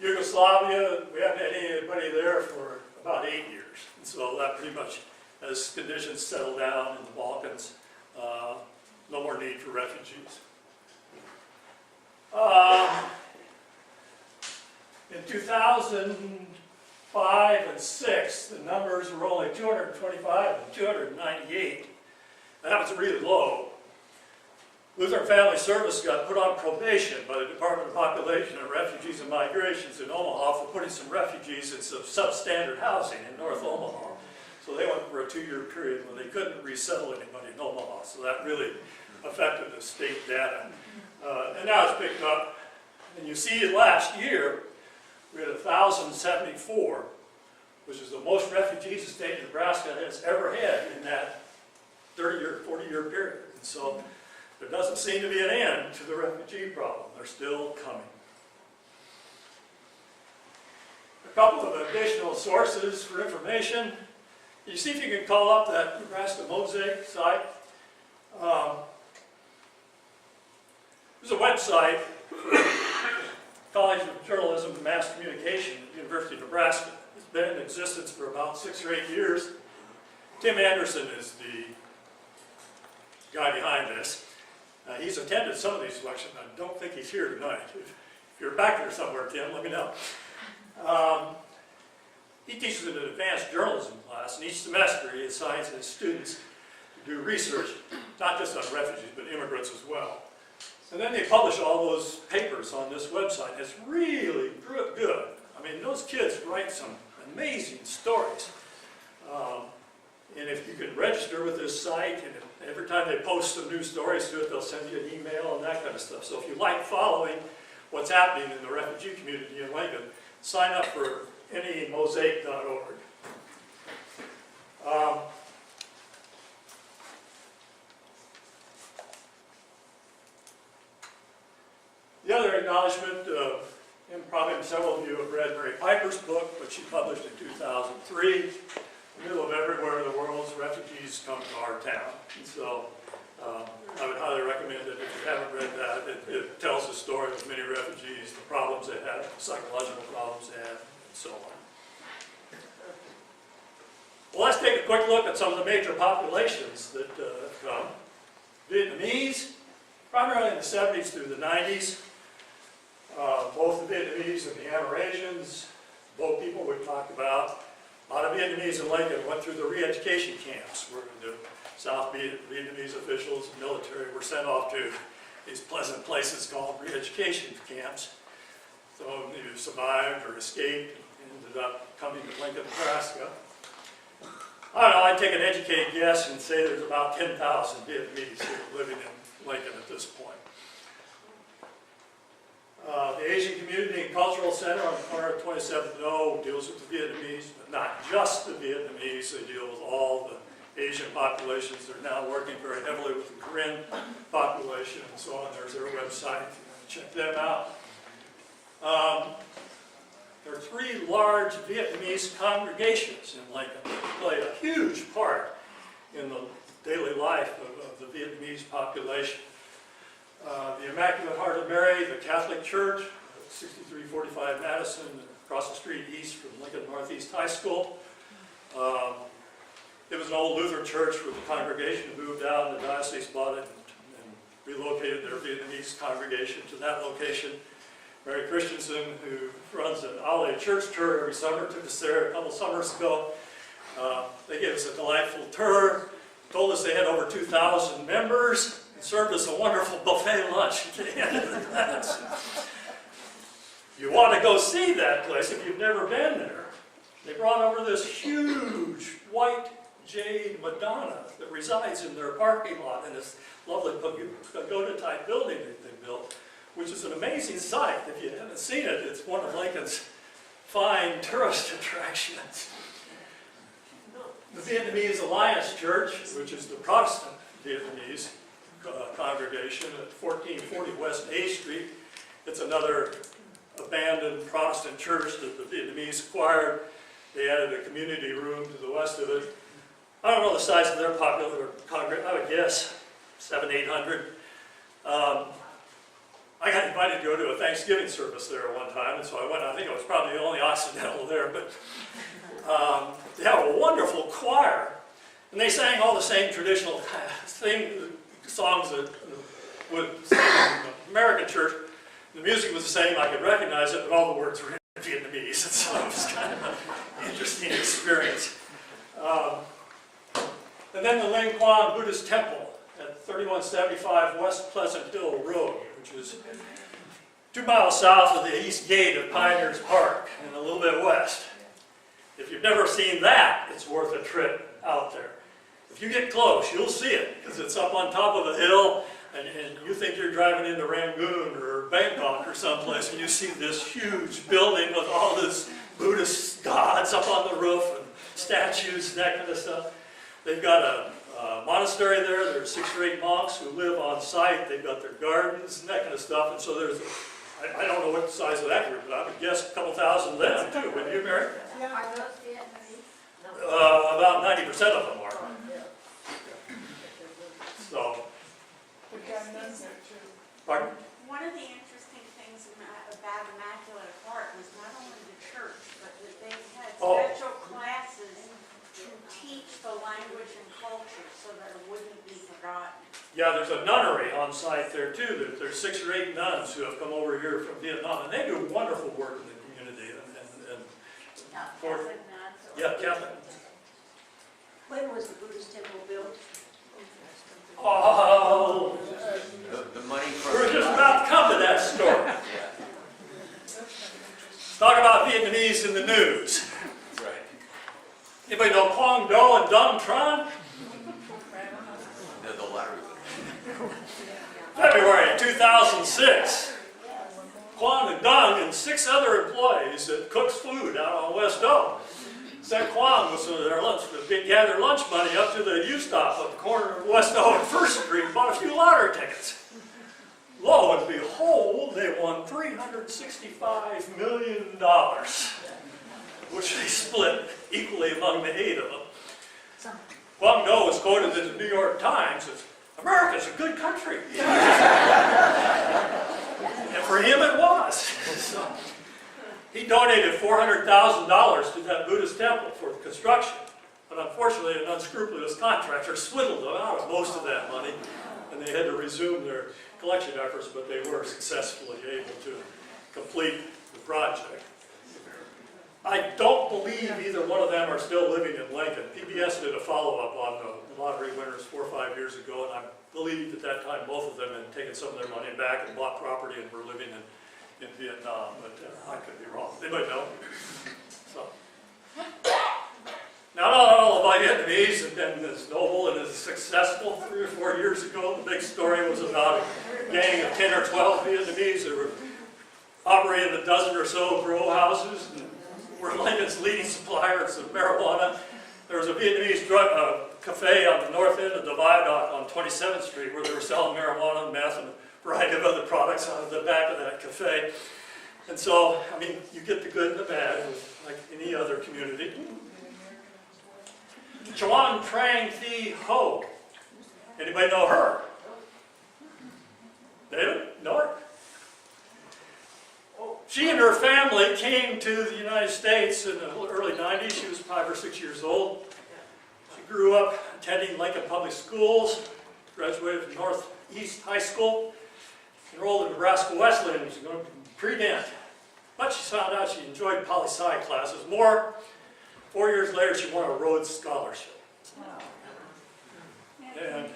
Speaker 3: Yugoslavia, we haven't had anybody there for about 8 years. And so that pretty much, as conditions settle down in the Balkans, no more need for refugees. In 2005 and 6, the numbers were only 225 and 298. That was really low. Lutheran Family Service got put on probation by the Department of Population and Refugees and Migrations in Omaha for putting some refugees in some substandard housing in North Omaha. So they went for a 2-year period when they couldn't resettle anybody in Omaha. So that really affected the state data. And now it's picked up. And you see last year, we had 1,074, which is the most refugees the state of Nebraska has ever had in that 30-year, 40-year period. And so there doesn't seem to be an end to the refugee problem. They're still coming. A couple of additional sources for information. You see if you can call up that Nebraska Mosaic site. There's a website, College of Journalism and Mass Communication at the University of Nebraska. It's been in existence for about 6 or 8 years. Tim Anderson is the guy behind this. He's attended some of these lectures. I don't think he's here tonight. If you're back there somewhere, Tim, let me know. He teaches an advanced journalism class, and each semester he assigns his students to do research, not just on refugees, but immigrants as well. And then they publish all those papers on this website. It's really good. mean, those kids write some amazing stories. And if you can register with this site, and every time they post some new stories to it, they'll send you an email and that kind of stuff. So if you like following what's happening in the refugee community in Lincoln, sign up for anymosaic.org. The other acknowledgement, and probably several of you have read Mary Piper's book, which she published in 2003. In the middle of everywhere in the world's refugees come to our town. And so I would highly recommend it if you haven't read that. It tells the story of many refugees, the problems they had, the psychological problems they had, and so on. Well, let's take a quick look at some of the major populations that have come. Vietnamese, primarily in the 70s through the 90s. Both the Vietnamese and the Amerasians, both people we talked about. A lot of Vietnamese in Lincoln went through the re-education camps where the South Vietnamese officials and military were sent off to these pleasant places called re-education camps. Some of them either survived or escaped and ended up coming to Lincoln, Nebraska. I don't know, I'd take an educated guess and say there's about 10,000 Vietnamese here living in Lincoln at this point. The Asian Community and Cultural Center on the corner of 27th and O deals with the Vietnamese, but not just the Vietnamese. They deal with all the Asian populations. They're now working very heavily with the Korean population and so on. There's their website. Check them out. There are 3 large Vietnamese congregations in Lincoln that play a huge part in the daily life of the Vietnamese population. The Immaculate Heart of Mary, the Catholic Church, 6345 Madison, across the street east from Lincoln Northeast High School. It was an old Lutheran church where the congregation moved out and the diocese bought it and relocated their Vietnamese congregation to that location. Mary Christensen, who runs an all-day church tour every summer, took us there a couple summers ago. They gave us a delightful tour, told us they had over 2,000 members, and served us a wonderful buffet lunch at the end of the class. You want to go see that place if you've never been there. They brought over this huge white jade Madonna that resides in their parking lot in this lovely pagoda-type building that they built, which is an amazing sight. If you haven't seen it, it's one of Lincoln's fine tourist attractions. The Vietnamese Alliance Church, which is the Protestant Vietnamese congregation at 1440 West A Street. It's another abandoned Protestant church that the Vietnamese acquired. They added a community room to the west of it. I don't know the size of their popular congregation. I would guess 700-800. I got invited to go to a Thanksgiving service there one time, and so I went. I think I was probably the only Occidental there, but they have a wonderful choir, and they sang all the same traditional songs that would sing in the American church. The music was the same, I could recognize it, but all the words were in Vietnamese, and so it was kind of an interesting experience. And then the Linh Quang Buddhist Temple at 3175 West Pleasant Hill Road, which is 2 miles south of the east gate of Pioneers Park and a little bit west. If you've never seen that, it's worth a trip out there. If you get close, you'll see it, because it's up on top of a hill, and you think you're driving into Rangoon or Bangkok or someplace, and you see this huge building with all this Buddhist gods up on the roof and statues and that kind of stuff. They've got a monastery there. There are 6 or 8 monks who live on site. They've got their gardens and that kind of stuff. And so there's, I don't know what the size of that group, but I would guess a couple thousand live too. Wouldn't you, Mary?
Speaker 4: Yeah, are those Vietnamese?
Speaker 3: About 90% of them are. So. Pardon?
Speaker 6: One of the interesting things about Immaculate Heart was not only the church, but that they had special classes to teach the language and culture so that it wouldn't be forgotten.
Speaker 3: Yeah, there's a nunnery on site there too. There's 6 or 8 nuns who have come over here from Vietnam, and they do wonderful work in the community.
Speaker 6: Catholic nuns?
Speaker 3: Yeah, Catholic.
Speaker 4: When was the Buddhist temple built?
Speaker 3: Oh,
Speaker 5: The money from...
Speaker 3: we're just about to come to that story. Talk about Vietnamese Vietnamese in the news.
Speaker 7: Right.
Speaker 3: Anybody know Quang and Dung Tran?
Speaker 7: The lottery.
Speaker 3: February 2006, Quang and Dung and 6 other employees that cooks food out on West O sent Quang with some of their lunch, gathered lunch money up to the U-Stop at the corner of West O and 1st Street and bought a few lottery tickets. Lo and behold, they won $365 million, which they split equally among the 8 of them. Quang Do was quoted in the New York Times as, "America's a good country." And for him it was. So, he donated $400,000 to that Buddhist temple for construction. But unfortunately, an unscrupulous contractor swindled them out of most of that money, and they had to resume their collection efforts, but they were successfully able to complete the project. I don't believe either one of them are still living in Lincoln. PBS did a follow-up on the lottery winners 4 or 5 years ago, and I believe at that time both of them had taken some of their money back and bought property and were living in Vietnam, but I could be wrong. Anybody know? So. Now, not all of my Vietnamese have been as noble and as successful 3 or 4 years ago. The big story was about a gang of 10 or 12 Vietnamese that were operating a dozen or so grow houses and were Lincoln's leading suppliers of marijuana. There was a Vietnamese drug cafe on the north end of the viaduct on 27th Street where they were selling marijuana and meth and a variety of other products out of the back of that cafe. And so, I mean, you get the good and the bad, like any other community. Chuan Trang Thi Ho. Anybody know her? David? Know her? She and her family came to the United States in the early 90s. She was 5 or 6 years old. She grew up attending Lincoln Public Schools, graduated from Northeast High School, enrolled in Nebraska Wesleyan, and was going to pre-dent. But she found out she enjoyed poli-sci classes more. 4 years later, she won a Rhodes Scholarship. And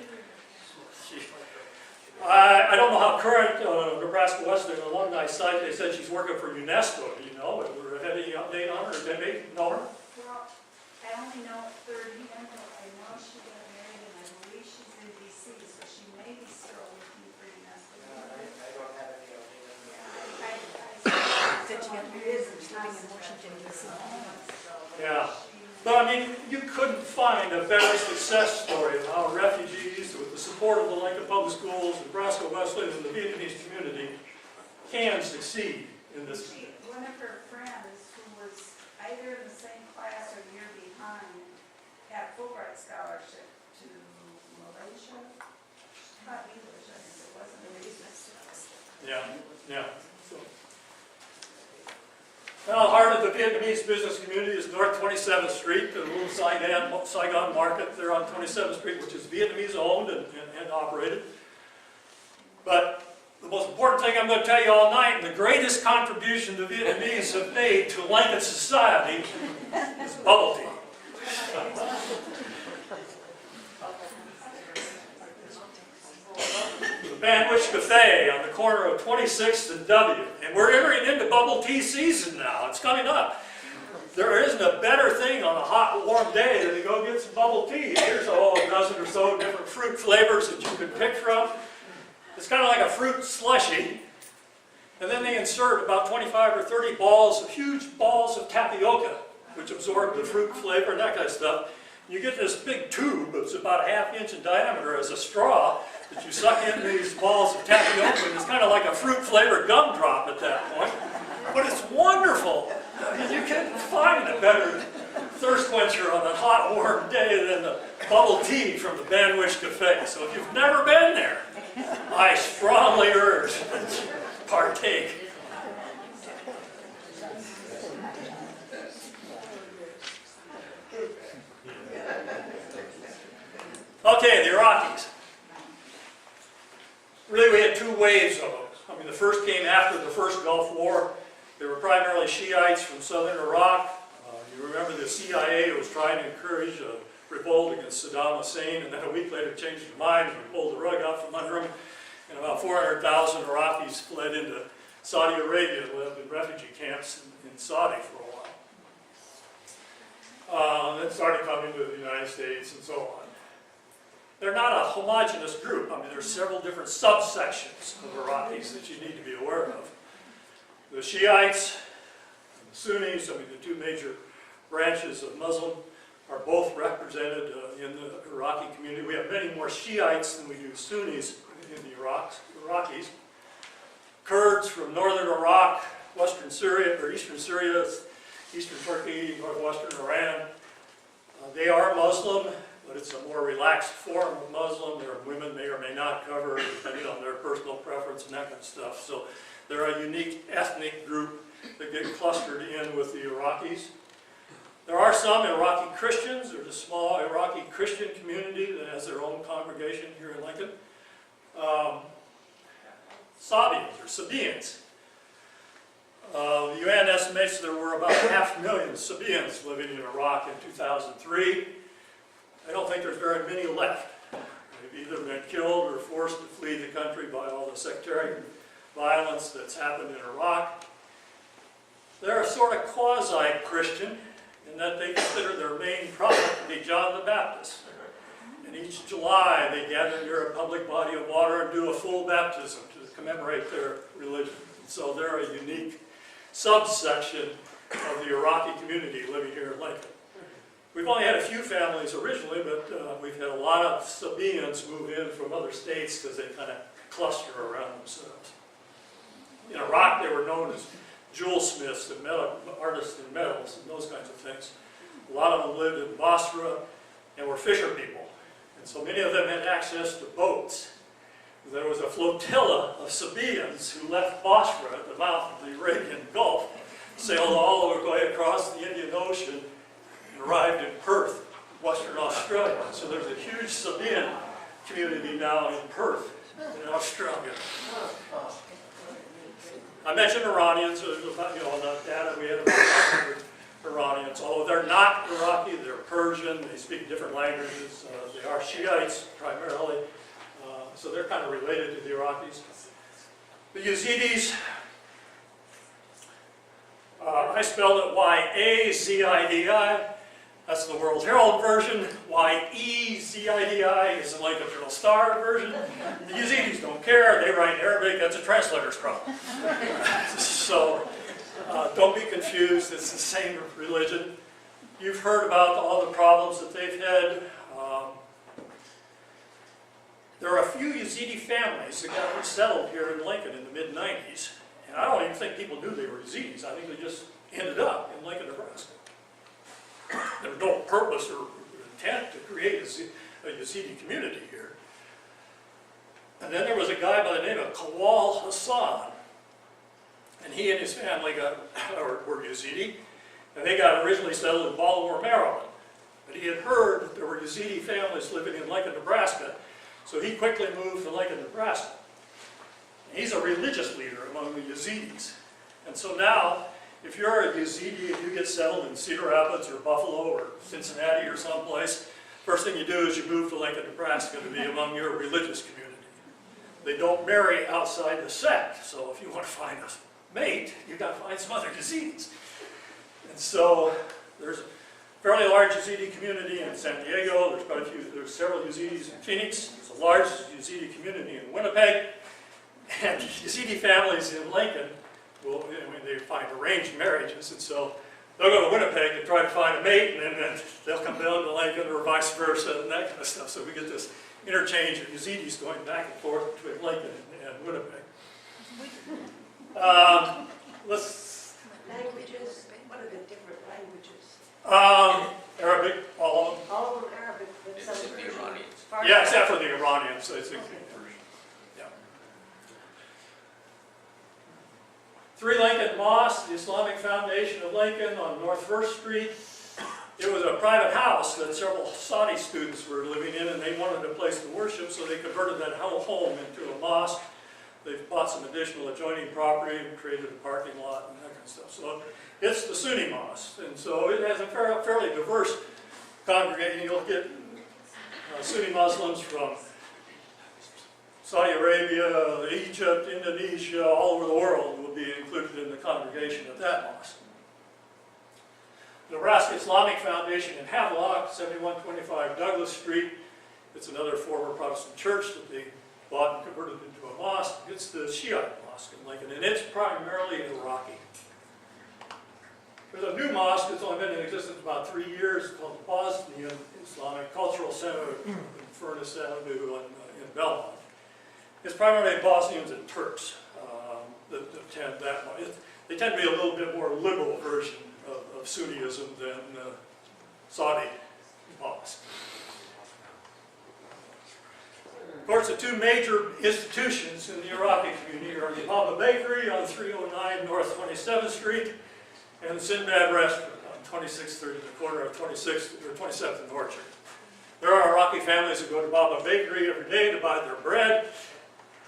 Speaker 3: I don't know how current Nebraska Wesleyan alumni site, they said she's working for UNESCO. Do you know? Or any update on her? Or did they know her?
Speaker 8: Well, I only know 30 members. I know she got married and I believe she's in D.C., so she may be still working for UNESCO.
Speaker 5: I don't have any update.
Speaker 4: That you got married and she's living in Washington, D.C.
Speaker 3: Yeah. But I mean, you couldn't find a better success story of how refugees, with the support of the Lincoln Public Schools, Nebraska Wesleyan, and the Vietnamese community, can succeed in this.
Speaker 8: One of her friends, who was either in the same class or a year behind, got Fulbright scholarship to Malaysia. Not English, I think it wasn't a business.
Speaker 3: Yeah, yeah. So. Now, the heart of the Vietnamese business community is North 27th Street, the little Saigon market there on 27th Street, which is Vietnamese owned and operated. But the most important thing I'm going to tell you all night, and the greatest contribution the Vietnamese have made to Lincoln society, is bubble tea. The Bandwich Cafe on the corner of 26th and W. And we're entering into bubble tea season now. It's coming up. There isn't a better thing on a hot, warm day than to go get some bubble tea. Here's a dozen or so different fruit flavors that you can pick from. It's kind of like a fruit slushy. And then they insert about 25 or 30 balls, huge balls of tapioca, which absorb the fruit flavor and that kind of stuff. You get this big tube that's about a ½ inch in diameter as a straw that you suck in these balls of tapioca, and it's kind of like a fruit-flavored gumdrop at that point. But it's wonderful. I mean, you can't find a better thirst quencher on a hot, warm day than the bubble tea from the Bandwich Cafe. So if you've never been there, I strongly urge that you partake. Okay, the Iraqis. Really, we had 2 waves of them. I mean, the first came after the first Gulf War. They were primarily Shiites from southern Iraq. You remember the CIA was trying to encourage a revolt against Saddam Hussein, and then a week later changed their mind and pulled the rug out from under them. And about 400,000 Iraqis fled into Saudi Arabia, lived in refugee camps in Saudi for a while. then started coming to the United States and so on. They're not a homogeneous group. I mean, there's several different subsections of Iraqis that you need to be aware of. The Shiites and the Sunnis, I mean, the two major branches of Muslim, are both represented in the Iraqi community. We have many more Shiites than we do Sunnis in the Iraqis. Kurds from northern Iraq, western Syria, or eastern Syria, eastern Turkey, northwestern Iran. They are Muslim, but it's a more relaxed form of Muslim. Their women may or may not cover, depending on their personal preference and that kind of stuff. So they're a unique ethnic group that get clustered in with the Iraqis. There are some Iraqi Christians. There's a small Iraqi Christian community that has their own congregation here in Lincoln. Sabians or Sabians. The UN estimates there were about 500,000 Sabians living in Iraq in 2003. I don't think there's very many left. They've either been killed or forced to flee the country by all the sectarian violence that's happened in Iraq. They're sort of quasi-Christian in that they consider their main prophet to be John the Baptist. And each July they gather near a public body of water and do a full baptism to commemorate their religion. So they're a unique subsection of the Iraqi community living here in Lincoln. We've only had a few families originally, but we've had a lot of Sabians move in from other states because they kind of cluster around themselves. In Iraq, they were known as jewelsmiths and artists in metals and those kinds of things. A lot of them lived in Basra and were fisher people. And so many of them had access to boats. There was a flotilla of Sabians who left Basra at the mouth of the Arabian Gulf, sailed all the way across the Indian Ocean, and arrived in Perth, Western Australia. So there's a huge Sabian community now in Perth, in Australia. I mentioned Iranians. There's about, in the data we had about 500 Iranians. Although they're not Iraqi, they're Persian. They speak different languages. They are Shiites primarily. So they're kind of related to the Iraqis. The Yazidis, I spelled it Y-A-Z-I-D-I. That's the World Herald version. Y-E-Z-I-D-I is the Lincoln Journal Star version. The Yazidis don't care. They write Arabic. That's a translator's problem. So don't be confused. It's the same religion. You've heard about all the problems that they've had. There are a few Yazidi families that got resettled here in Lincoln in the mid-90s. And I don't even think people knew they were Yazidis. I think they just ended up in Lincoln, Nebraska. There was no purpose or intent to create a Yazidi community here. And then there was a guy by the name of Kawal Hassan. And he and his family were Yazidi. And they got originally settled in Baltimore, Maryland. But he had heard that there were Yazidi families living in Lincoln, Nebraska. So he quickly moved to Lincoln, Nebraska. And he's a religious leader among the Yazidis. And so now, if you're a Yazidi and you get settled in Cedar Rapids or Buffalo or Cincinnati or someplace, first thing you do is you move to Lincoln, Nebraska to be among your religious community. They don't marry outside the sect. So if you want to find a mate, you've got to find some other Yazidis. And so there's a fairly large Yazidi community in San Diego. There's several Yazidis in Phoenix. There's a large Yazidi community in Winnipeg. And Yazidi families in Lincoln, they find arranged marriages, and so they'll go to Winnipeg to try to find a mate, and then they'll come down to Lincoln or vice versa, and that kind of stuff. So we get this interchange of Yazidis going back and forth between Lincoln and Winnipeg.
Speaker 4: Languages, what are the different languages?
Speaker 3: Arabic, all of them.
Speaker 4: All of them Arabic, but some
Speaker 7: Except the
Speaker 4: Persian.
Speaker 7: Iranians.
Speaker 4: Farsi.
Speaker 3: Yeah, except for the Iranians. So it's yeah. 3 Lincoln Mosque, the Islamic Foundation of Lincoln on North 1st Street. It was a private house that several Saudi students were living in, and they wanted a place to worship, so they converted that home into a mosque. They've bought some additional adjoining property and created a parking lot and that kind of stuff. So it's the Sunni mosque, and so it has a fairly diverse congregation. You'll get Sunni Muslims from Saudi Arabia, Egypt, Indonesia, all over the world will be included in the congregation of that mosque. Nebraska Islamic Foundation in Havelock, 7125 Douglas Street. It's another former Protestant church that they bought and converted into a mosque. It's the Shiite mosque in Lincoln, and it's primarily Iraqi. There's a new mosque that's only been in existence about 3 years called the Bosnian Islamic Cultural Center in Furnace Avenue in Belmont. It's primarily Bosnians and Turks that attend that one. They tend to be a little bit more liberal version of Sunniism than Saudi mosques. Of course, the two major institutions in the Iraqi community are the Baba Bakery on 309 North 27th Street and the Sinbad Restaurant on 2630, the corner of 26th or 27th and Orchard. There are Iraqi families who go to Baba Bakery every day to buy their bread,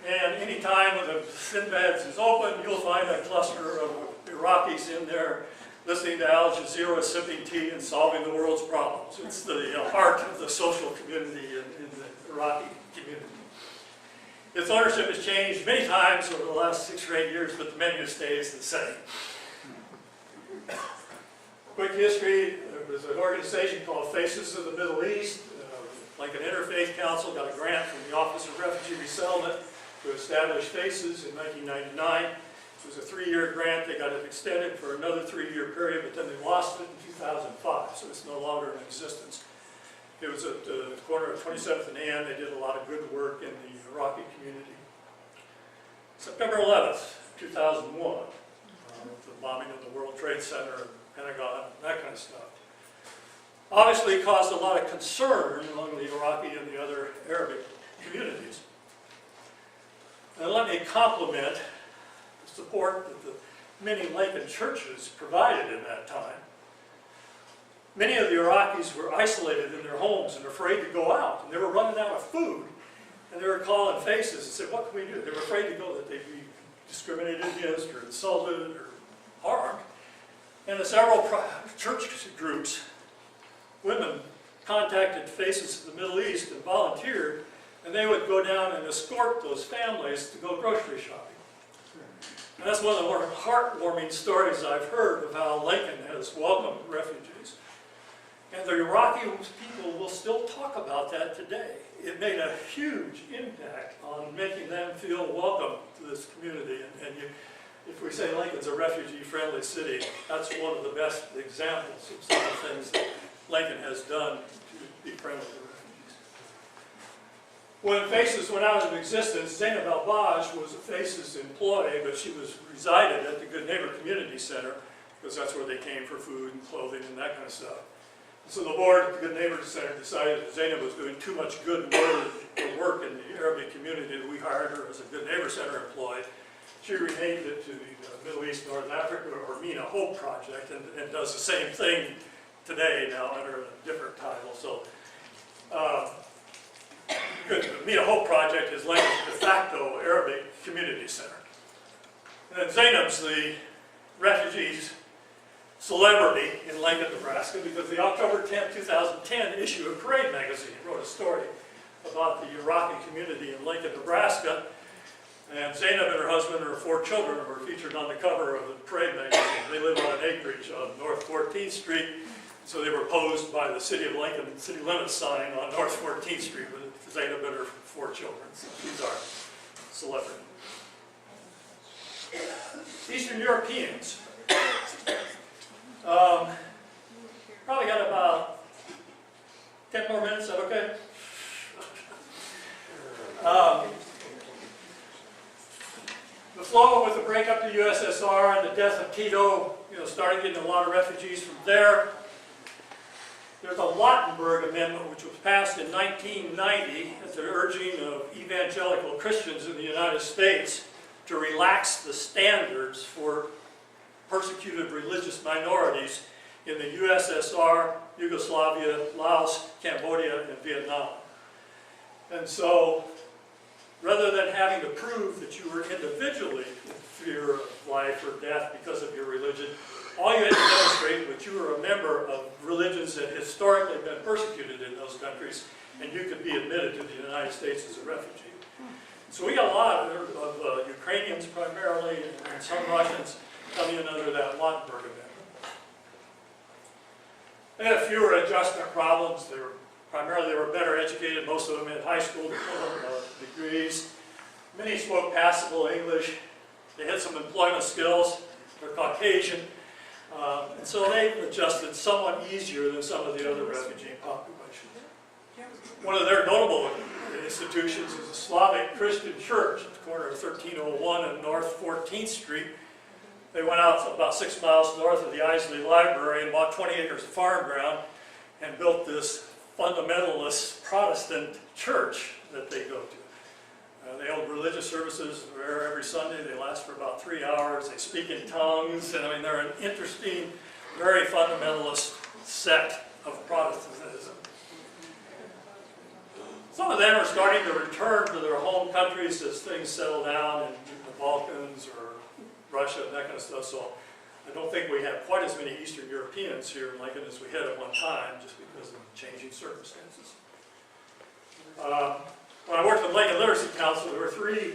Speaker 3: and any time when the Sinbad's is open, you'll find a cluster of Iraqis in there listening to Al Jazeera, sipping tea, and solving the world's problems. It's the heart of the social community in the Iraqi community. Its ownership has changed many times over the last 6 or 8 years, but the menu stays the same. Quick history, there was an organization called Faces of the Middle East. Lincoln Interfaith Council got a grant from the Office of Refugee Resettlement to establish Faces in 1999. It was a 3-year grant. They got it extended for another 3-year period, but then they lost it in 2005, so it's no longer in existence. It was at the corner of 27th and Ann. They did a lot of good work in the Iraqi community. September 11th, 2001, the bombing of the World Trade Center, Pentagon, that kind of stuff, obviously caused a lot of concern among the Iraqi and the other Arabic communities. And let me compliment the support that the many Lincoln churches provided in that time. Many of the Iraqis were isolated in their homes and afraid to go out, and they were running out of food, and they were calling Faces and said, what can we do? They were afraid to go, that they'd be discriminated against or insulted or harmed. And the several church groups, women contacted Faces of the Middle East and volunteered, and they would go down and escort those families to go grocery shopping. And that's one of the more heartwarming stories I've heard of how Lincoln has welcomed refugees. And the Iraqi people will still talk about that today. It made a huge impact on making them feel welcome to this community. And if we say Lincoln's a refugee-friendly city, that's one of the best examples of some of the things that Lincoln has done to be friendly to refugees. When Faces went out of existence, Zainab al-Baj was a Faces employee, but she resided at the Good Neighbor Community Center, because that's where they came for food and clothing and that kind of stuff. So the board at the Good Neighbor Center decided that Zainab was doing too much good work in the Arabic community that we hired her as a Good Neighbor Center employee. She renamed it to the Middle East North Africa or MENA Hope Project, and does the same thing today now under a different title. So the MENA Hope Project is Lincoln's de facto Arabic community center. And then Zainab's the refugees celebrity in Lincoln, Nebraska, because the October 10, 2010 issue of Parade magazine wrote a story about the Iraqi community in Lincoln, Nebraska. And Zainab and her husband and her 4 children were featured on the cover of the Parade magazine. They live on an acreage on North 14th Street, so they were posed by the City of Lincoln city limits sign on North 14th Street with Zainab and her 4 children. So these are celebrities. Eastern Europeans. Probably got about 10 more minutes, is that okay? The flow with the breakup of the USSR and the death of Tito, started getting a lot of refugees from there. There's a Lautenberg Amendment, which was passed in 1990 at the urging of evangelical Christians in the United States to relax the standards for persecuted religious minorities in the USSR, Yugoslavia, Laos, Cambodia, and Vietnam. And so, rather than having to prove that you were individually in fear of life or death because of your religion, all you had to demonstrate was you were a member of religions that had historically been persecuted in those countries, and you could be admitted to the United States as a refugee. So we got a lot of Ukrainians primarily, and some Russians coming in under that Lautenberg Amendment. They had fewer adjustment problems. They were better educated. Most of them had high school degrees. Many spoke passable English. They had some employment skills. They're Caucasian. And so they adjusted somewhat easier than some of the other refugee populations. One of their notable institutions is the Slavic Christian Church at the corner of 1301 and North 14th Street. They went out about 6 miles north of the Isley Library and bought 20 acres of farm ground and built this fundamentalist Protestant church that they go to. They hold religious services every Sunday. They last for about 3 hours. They speak in tongues. And I mean, they're an interesting, very fundamentalist sect of Protestantism. Some of them are starting to return to their home countries as things settle down in the Balkans or Russia and that kind of stuff. So I don't think we have quite as many Eastern Europeans here in Lincoln as we had at one time, just because of changing circumstances. When I worked with Lincoln Literacy Council, there were 3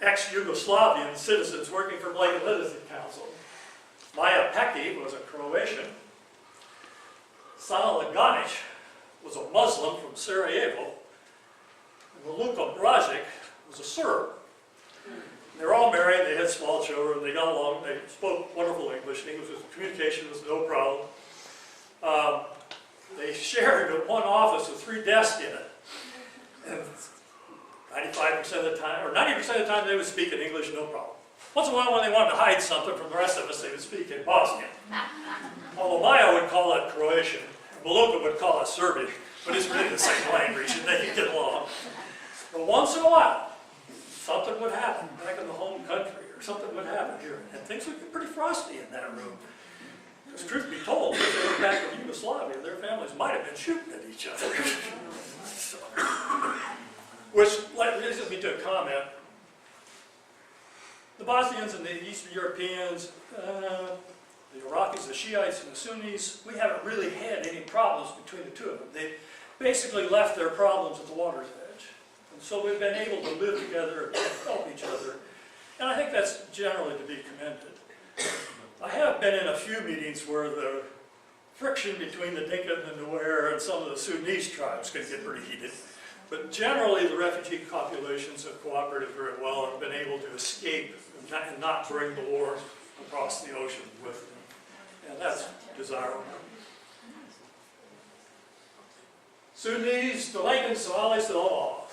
Speaker 3: ex-Yugoslavian citizens working for Lincoln Literacy Council. Maja Peki was a Croatian. Sana Laganic was a Muslim from Sarajevo. And Luka Brajic was a Serb. They were all married, they had small children, they got along, they spoke wonderful English. Communication was no problem. They shared one office with 3 desks in it. And 95% of the time, or 90% of the time, they would speak in English, no problem. Once in a while, when they wanted to hide something from the rest of us, they would speak in Bosnian. Although Maja would call it Croatian, Beluka would call it Serbian, but it's really the same language, and they could get along. But once in a while, something would happen back in the home country, or something would happen here, and things would get pretty frosty in that room. Because truth be told, if they were back in Yugoslavia, their families might have been shooting at each other. So, which leads me to a comment. The Bosnians and the Eastern Europeans, the Iraqis, the Shiites, and the Sunnis, we haven't really had any problems between the two of them. They basically left their problems at the water's edge. And so we've been able to live together and help each other. And I think that's generally to be commended. I have been in a few meetings where the friction between the Dinka and the Nuer and some of the Sudanese tribes can get pretty heated. But generally, the refugee populations have cooperated very well and been able to escape and not bring the war across the ocean with them. And that's desirable. Sudanese to Lincoln, Somalis to Omaha.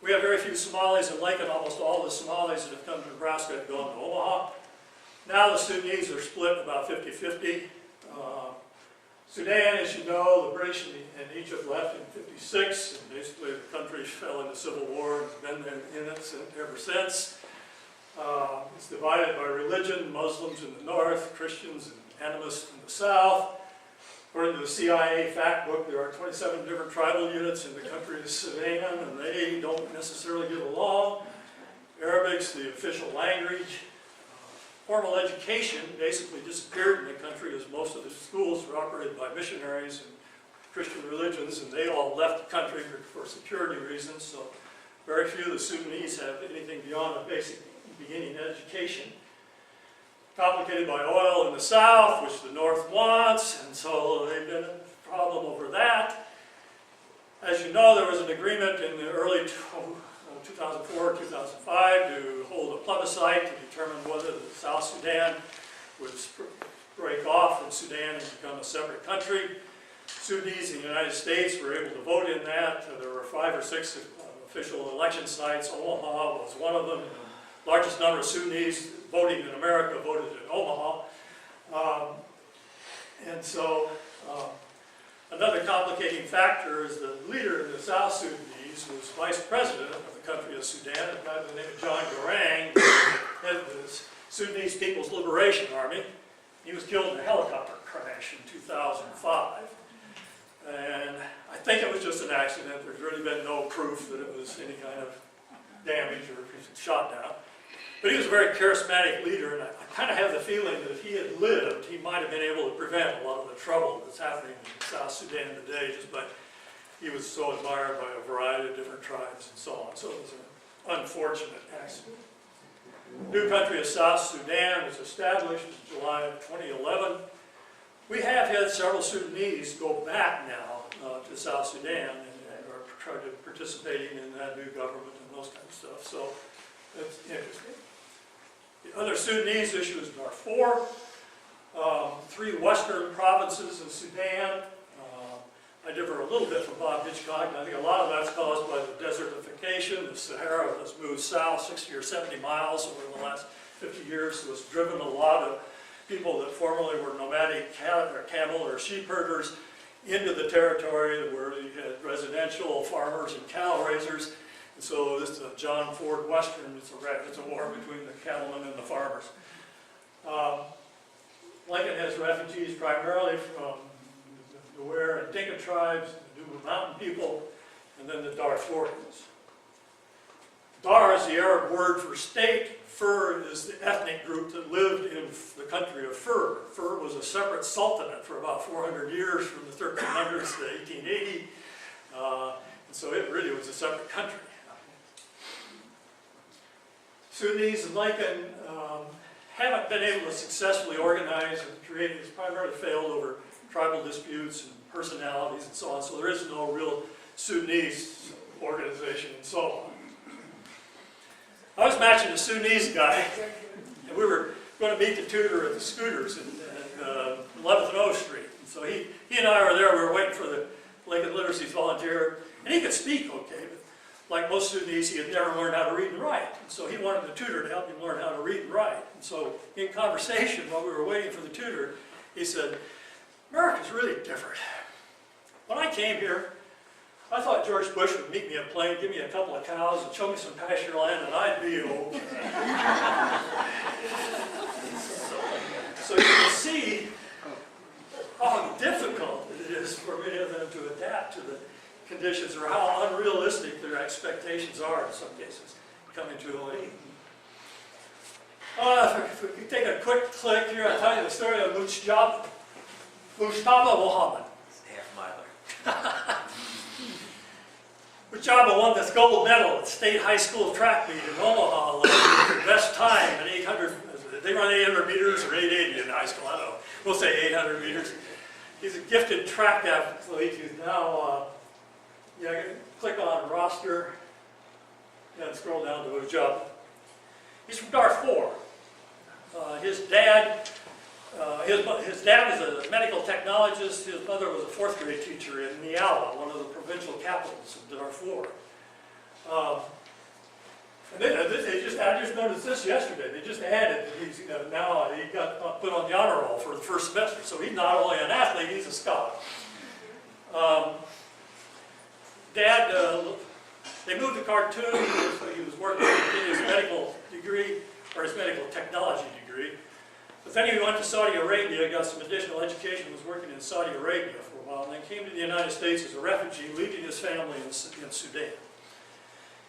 Speaker 3: We have very few Somalis in Lincoln. Almost all the Somalis that have come to Nebraska have gone to Omaha. Now the Sudanese are split about 50-50. Sudan, as you know, the British and Egypt left in '56, and basically the country fell into civil war and has been in it ever since. It's divided by religion, Muslims in the north, Christians and animists in the south. According to the CIA fact book, there are 27 different tribal units in the country of Sudan, and they don't necessarily get along. Arabic's the official language. Formal education basically disappeared in the country as most of the schools were operated by missionaries and Christian religions, and they all left the country for security reasons, so very few of the Sudanese have anything beyond a basic beginning education. Complicated by oil in the south, which the north wants, and so they've been a problem over that. As you know, there was an agreement in the early 2004, 2005 to hold a plebiscite to determine whether the South Sudan would break off from Sudan and become a separate country. Sudanese in the United States were able to vote in that. There were 5 or 6 official election sites. Omaha was one of them. The largest number of Sudanese voting in America voted in Omaha. Another complicating factor is the leader of the South Sudanese was vice president of the country of Sudan, a guy by the name of John Garang, head of the Sudanese People's Liberation Army. He was killed in a helicopter crash in 2005. And I think it was just an accident. There's really been no proof that it was any kind of damage or shot down. But he was a very charismatic leader, and I kind of have the feeling that if he had lived, he might have been able to prevent a lot of the trouble that's happening in South Sudan today, just by he was so admired by a variety of different tribes and so on. So it was an unfortunate accident. New country of South Sudan was established in July of 2011. We have had several Sudanese go back now to South Sudan and are participating in that new government and those kind of stuff. So that's interesting. The other Sudanese issue is Darfur, 3 western provinces in Sudan. I differ a little bit from Bob Hitchcock, and I think a lot of that's caused by the desertification. The Sahara has moved south 60 or 70 miles over the last 50 years, so it's driven a lot of people that formerly were nomadic camel or sheep herders into the territory where you had residential farmers and cattle raisers. And so this John Ford Western, it's a war between the cattlemen and the farmers. Lincoln has refugees primarily from the Nuer and Dinka tribes, the Nuba Mountain people, and then the Darfurians. Dar is the Arab word for state. Fur is the ethnic group that lived in the country of Fur. Fur was a separate sultanate for about 400 years, from the 1300s to 1880. And so it really was a separate country. Sudanese in Lincoln haven't been able to successfully organize and create. It's primarily failed over tribal disputes and personalities and so on. So there is no real Sudanese organization and so on. I was matching a Sudanese guy, and we were going to meet the tutor at the Scooters in 11th and O Street. And so he and I were there. We were waiting for the Lincoln Literacy volunteer, and he could speak okay, but like most Sudanese, he had never learned how to read and write. And so he wanted the tutor to help him learn how to read and write. And so in conversation, while we were waiting for the tutor, he said, "America's really different. When I came here, I thought George Bush would meet me at Plain, give me a couple of cows, and show me some pasture land, and I'd be okay." So you can see how difficult it is for many of them to adapt to the conditions, or how unrealistic their expectations are in some cases coming to a lady. If we could take a quick click here, I'll tell you the story of Mujtaba Muhammad.
Speaker 7: Half-miler.
Speaker 3: Mujtaba won this gold medal at State High School track meet in Omaha, like best time at 800. They run 800 meters or 880 in high school. I don't know. We'll say 800 meters. He's a gifted track athlete who's now. Click on roster and scroll down to Mujtaba. He's from Darfur. His dad is a medical technologist. His mother was a 4th grade teacher in Niala, one of the provincial capitals of Darfur. I just noticed this yesterday. They just added that now he got put on the honor roll for the first semester. So he's not only an athlete, he's a scholar. Dad, they moved to Khartoum. He was working to get his medical degree, or his medical technology degree. But then he went to Saudi Arabia, got some additional education, was working in Saudi Arabia for a while, and then came to the United States as a refugee, leaving his family in Sudan.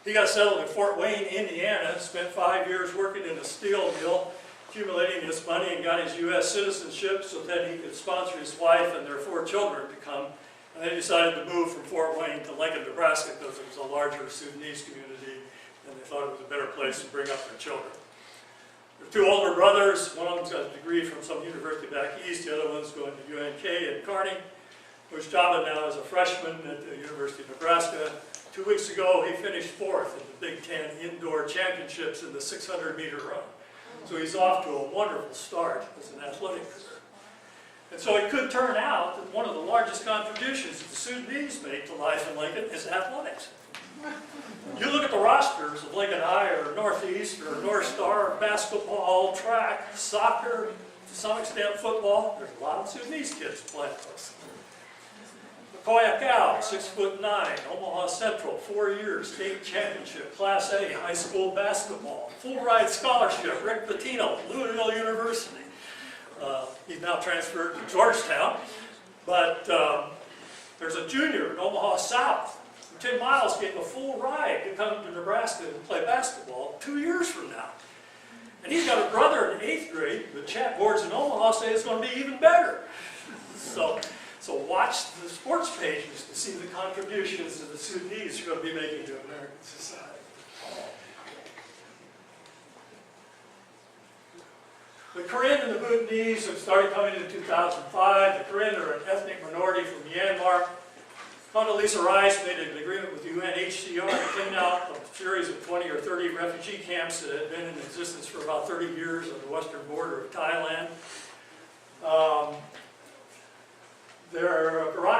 Speaker 3: He got settled in Fort Wayne, Indiana, spent 5 years working in a steel mill, accumulating his money, and got his U.S. citizenship so that he could sponsor his wife and their 4 children to come. And they decided to move from Fort Wayne to Lincoln, Nebraska, because it was a larger Sudanese community, and they thought it was a better place to bring up their children. There are 2 older brothers. One of them's got a degree from some university back east. The other one's going to UNK at Kearney. Mujtaba now is a freshman at the University of Nebraska. 2 weeks ago, he finished 4th in the Big Ten Indoor Championships in the 600-meter run. So he's off to a wonderful start as an athletic career. And so it could turn out that one of the largest contributions that the Sudanese make to life in Lincoln is athletics. You look at the rosters of Lincoln High or Northeast or North Star, basketball, track, soccer, to some extent football. There's a lot of Sudanese kids playing those. Koya Cow, 6'9", Omaha Central, 4 years, state championship, Class A, high school basketball, full ride scholarship, Rick Pitino, Louisville University. He's now transferred to Georgetown, but there's a junior in Omaha South. 10 miles getting a full ride to come to Nebraska and play basketball 2 years from now. And he's got a brother in 8th grade. The chat boards in Omaha say it's going to be even better. So watch the sports pages to see the contributions that the Sudanese are going to be making to American society. The Karen and the Bhutanese have started coming in 2005. The Karen are an ethnic minority from Myanmar. Condoleezza Rice made an agreement with the UNHCR to clean out a series of 20 or 30 refugee camps that had been in existence for about 30 years on the western border of Thailand.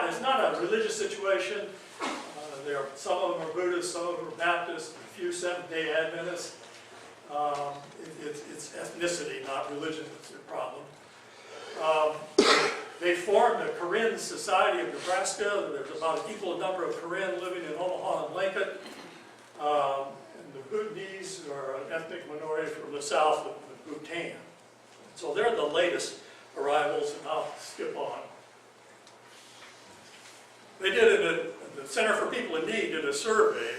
Speaker 3: It's not a religious situation. Some of them are Buddhists, some of them are Baptists, a few Seventh-day Adventists. It's ethnicity, not religion, that's their problem. They formed a Karen Society of Nebraska. There's about an equal number of Karen living in Omaha and Lincoln. And the Bhutanese are an ethnic minority from the south of Bhutan. So they're the latest arrivals, and I'll skip on. They did the Center for People in Need did a survey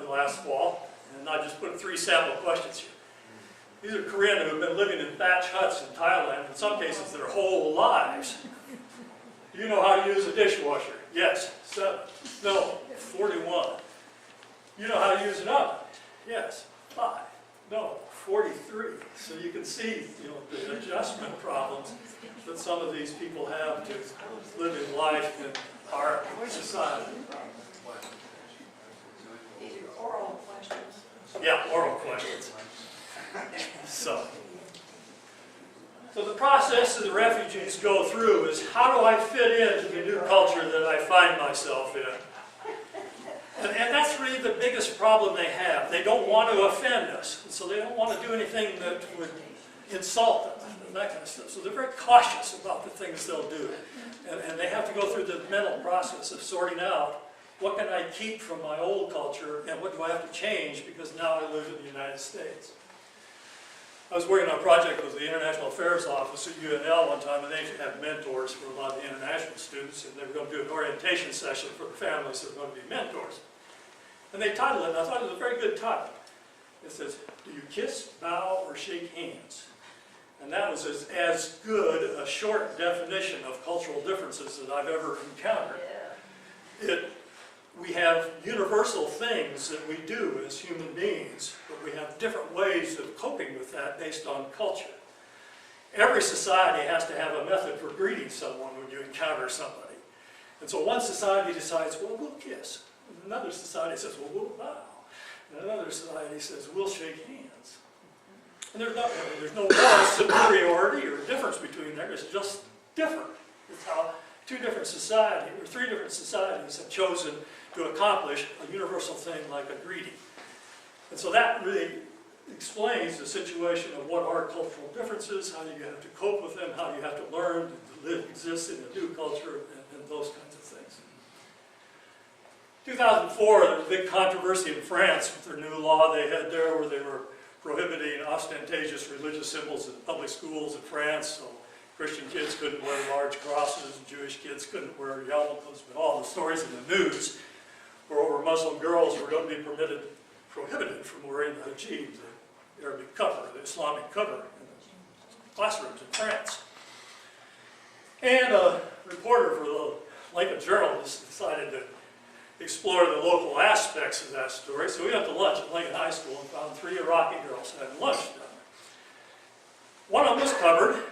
Speaker 3: last fall, and I just put 3 sample questions here. These are Korean who have been living in thatch huts in Thailand, in some cases their whole lives. Do you know how to use a dishwasher? Yes, 7. No, 41. You know how to use an oven? Yes, 5. No, 43. So you can see, the adjustment problems that some of these people have to living life in our society.
Speaker 4: These are oral questions.
Speaker 3: Yeah, oral questions. So the process that the refugees go through is, how do I fit into the new culture that I find myself in? And that's really the biggest problem they have. They don't want to offend us, and so they don't want to do anything that would insult them and that kind of stuff. So they're very cautious about the things they'll do. And they have to go through the mental process of sorting out, what can I keep from my old culture, and what do I have to change because now I live in the United States. I was working on a project with the International Affairs Office at UNL one time, and they had mentors for a lot of the international students, and they were going to do an orientation session for the families that were going to be mentors. And they titled it, and I thought it was a very good title. It says, do you kiss, bow, or shake hands? And that was as good a short definition of cultural differences that I've ever encountered. We have universal things that we do as human beings, but we have different ways of coping with that based on culture. Every society has to have a method for greeting someone when you encounter somebody. And so one society decides, well, we'll kiss. And another society says, well, we'll bow. And another society says, we'll shake hands. And there's no moral superiority or difference between there. It's just different. It's how 3 different societies have chosen to accomplish a universal thing like a greeting. And so that really explains the situation of what are cultural differences, how you have to cope with them, how you have to learn to live, exist in a new culture, and those kinds of things. 2004, there was a big controversy in France with their new law they had there where they were prohibiting ostentatious religious symbols in public schools in France. So Christian kids couldn't wear large crosses, and Jewish kids couldn't wear yarmulkes, but all the stories in the news were over Muslim girls were going to be prohibited from wearing the hijab, the Arabic cover, the Islamic cover, in the classrooms in France. And a reporter for the Lincoln Journal decided to explore the local aspects of that story. So we went to lunch at Lincoln High School and found 3 Iraqi girls having lunch down there. One of them was covered,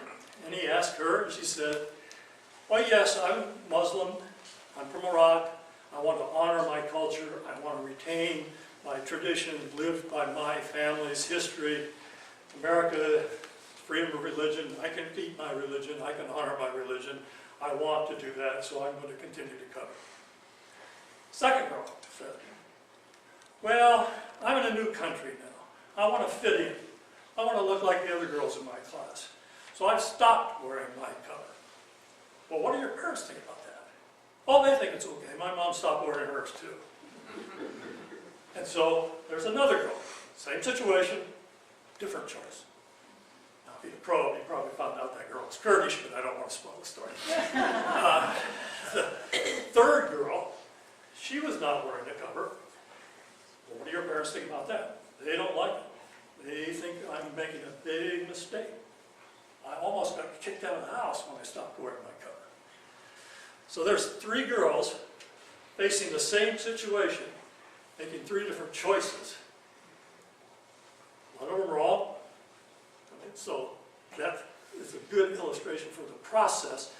Speaker 3: and he asked her, and she said, well, yes, I'm Muslim, I'm from Iraq, I want to honor my culture, I want to retain my tradition, live by my family's history. America, freedom of religion, I can keep my religion, I can honor my religion, I want to do that, so I'm going to continue to cover. Second girl said, well, I'm in a new country now. I want to fit in. I want to look like the other girls in my class. So I've stopped wearing my cover. Well, what do your parents think about that? Oh, they think it's okay. My mom stopped wearing hers too. And so there's another girl. Same situation, different choice. Now, if you'd probed, you probably found out that girl was Kurdish, but I don't want to spoil the story. The third girl, she was not wearing a cover. Well, what do your parents think about that? They don't like it. They think I'm making a big mistake. I almost got kicked out of the house when I stopped wearing my cover. So there's 3 girls facing the same situation, making 3 different choices. One of them wrong. So that good illustration for the process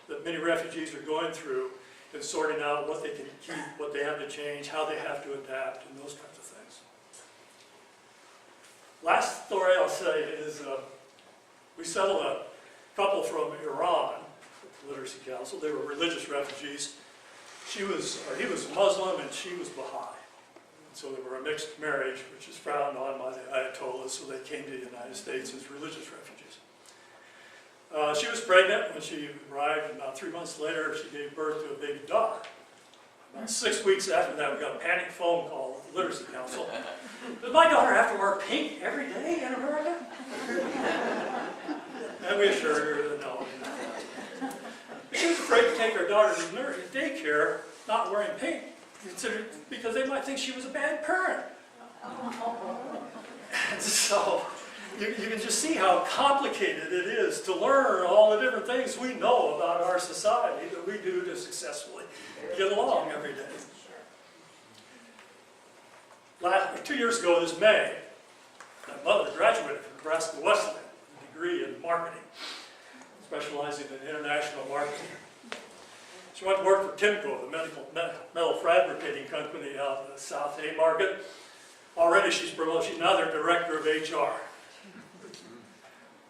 Speaker 3: that many refugees are going through in sorting out what they can keep, what they have to change, how they have to adapt, and those kinds of things. Last story I'll say is we settled a couple from Iran at the Literacy Council. They were religious refugees. He was Muslim and she was Baha'i. So they were a mixed marriage, which is frowned on by the Ayatollahs, so they came to the United States as religious refugees. She was pregnant when she arrived, and about 3 months later, she gave birth to a baby daughter. About 6 weeks after that, we got a panic phone call at the Literacy Council. Does my daughter have to wear pink every day in America? And we assured her that no. She was afraid to take her daughter to daycare not wearing pink, because they might think she was a bad parent. And so you can just see how complicated it is to learn all the different things we know about our society that we do to successfully get along every day. 2 years ago this May, my mother graduated from Nebraska Wesleyan, a degree in marketing, specializing in international marketing. She went to work for Timco, the metal fabricating company out in the South Haymarket. Already she's promoted, she's now their director of HR.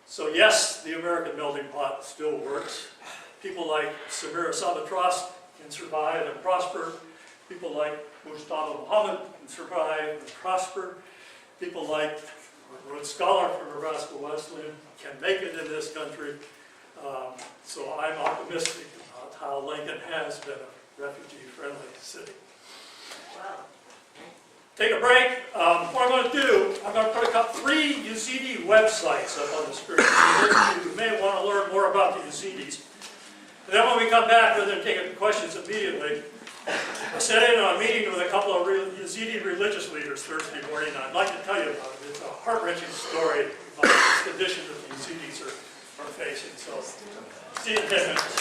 Speaker 3: So yes, the American melting pot still works. People like Samira Sabatros can survive and prosper. People like Mustafa Muhammad can survive and prosper. People like a Rhodes Scholar from Nebraska Wesleyan can make it in this country. So I'm optimistic about how Lincoln has been a refugee-friendly city.
Speaker 4: Wow.
Speaker 3: Take a break. What I'm going to do, I'm going to put 3 Yazidi websites up on the screen. You may want to learn more about the Yazidis. And then when we come back, rather than taking questions immediately, I sat in on a meeting with a couple of Yazidi religious leaders Thursday morning, and I'd like to tell you about it. It's a heart-wrenching story about the condition that the Yazidis are facing. So, see you in 10 minutes.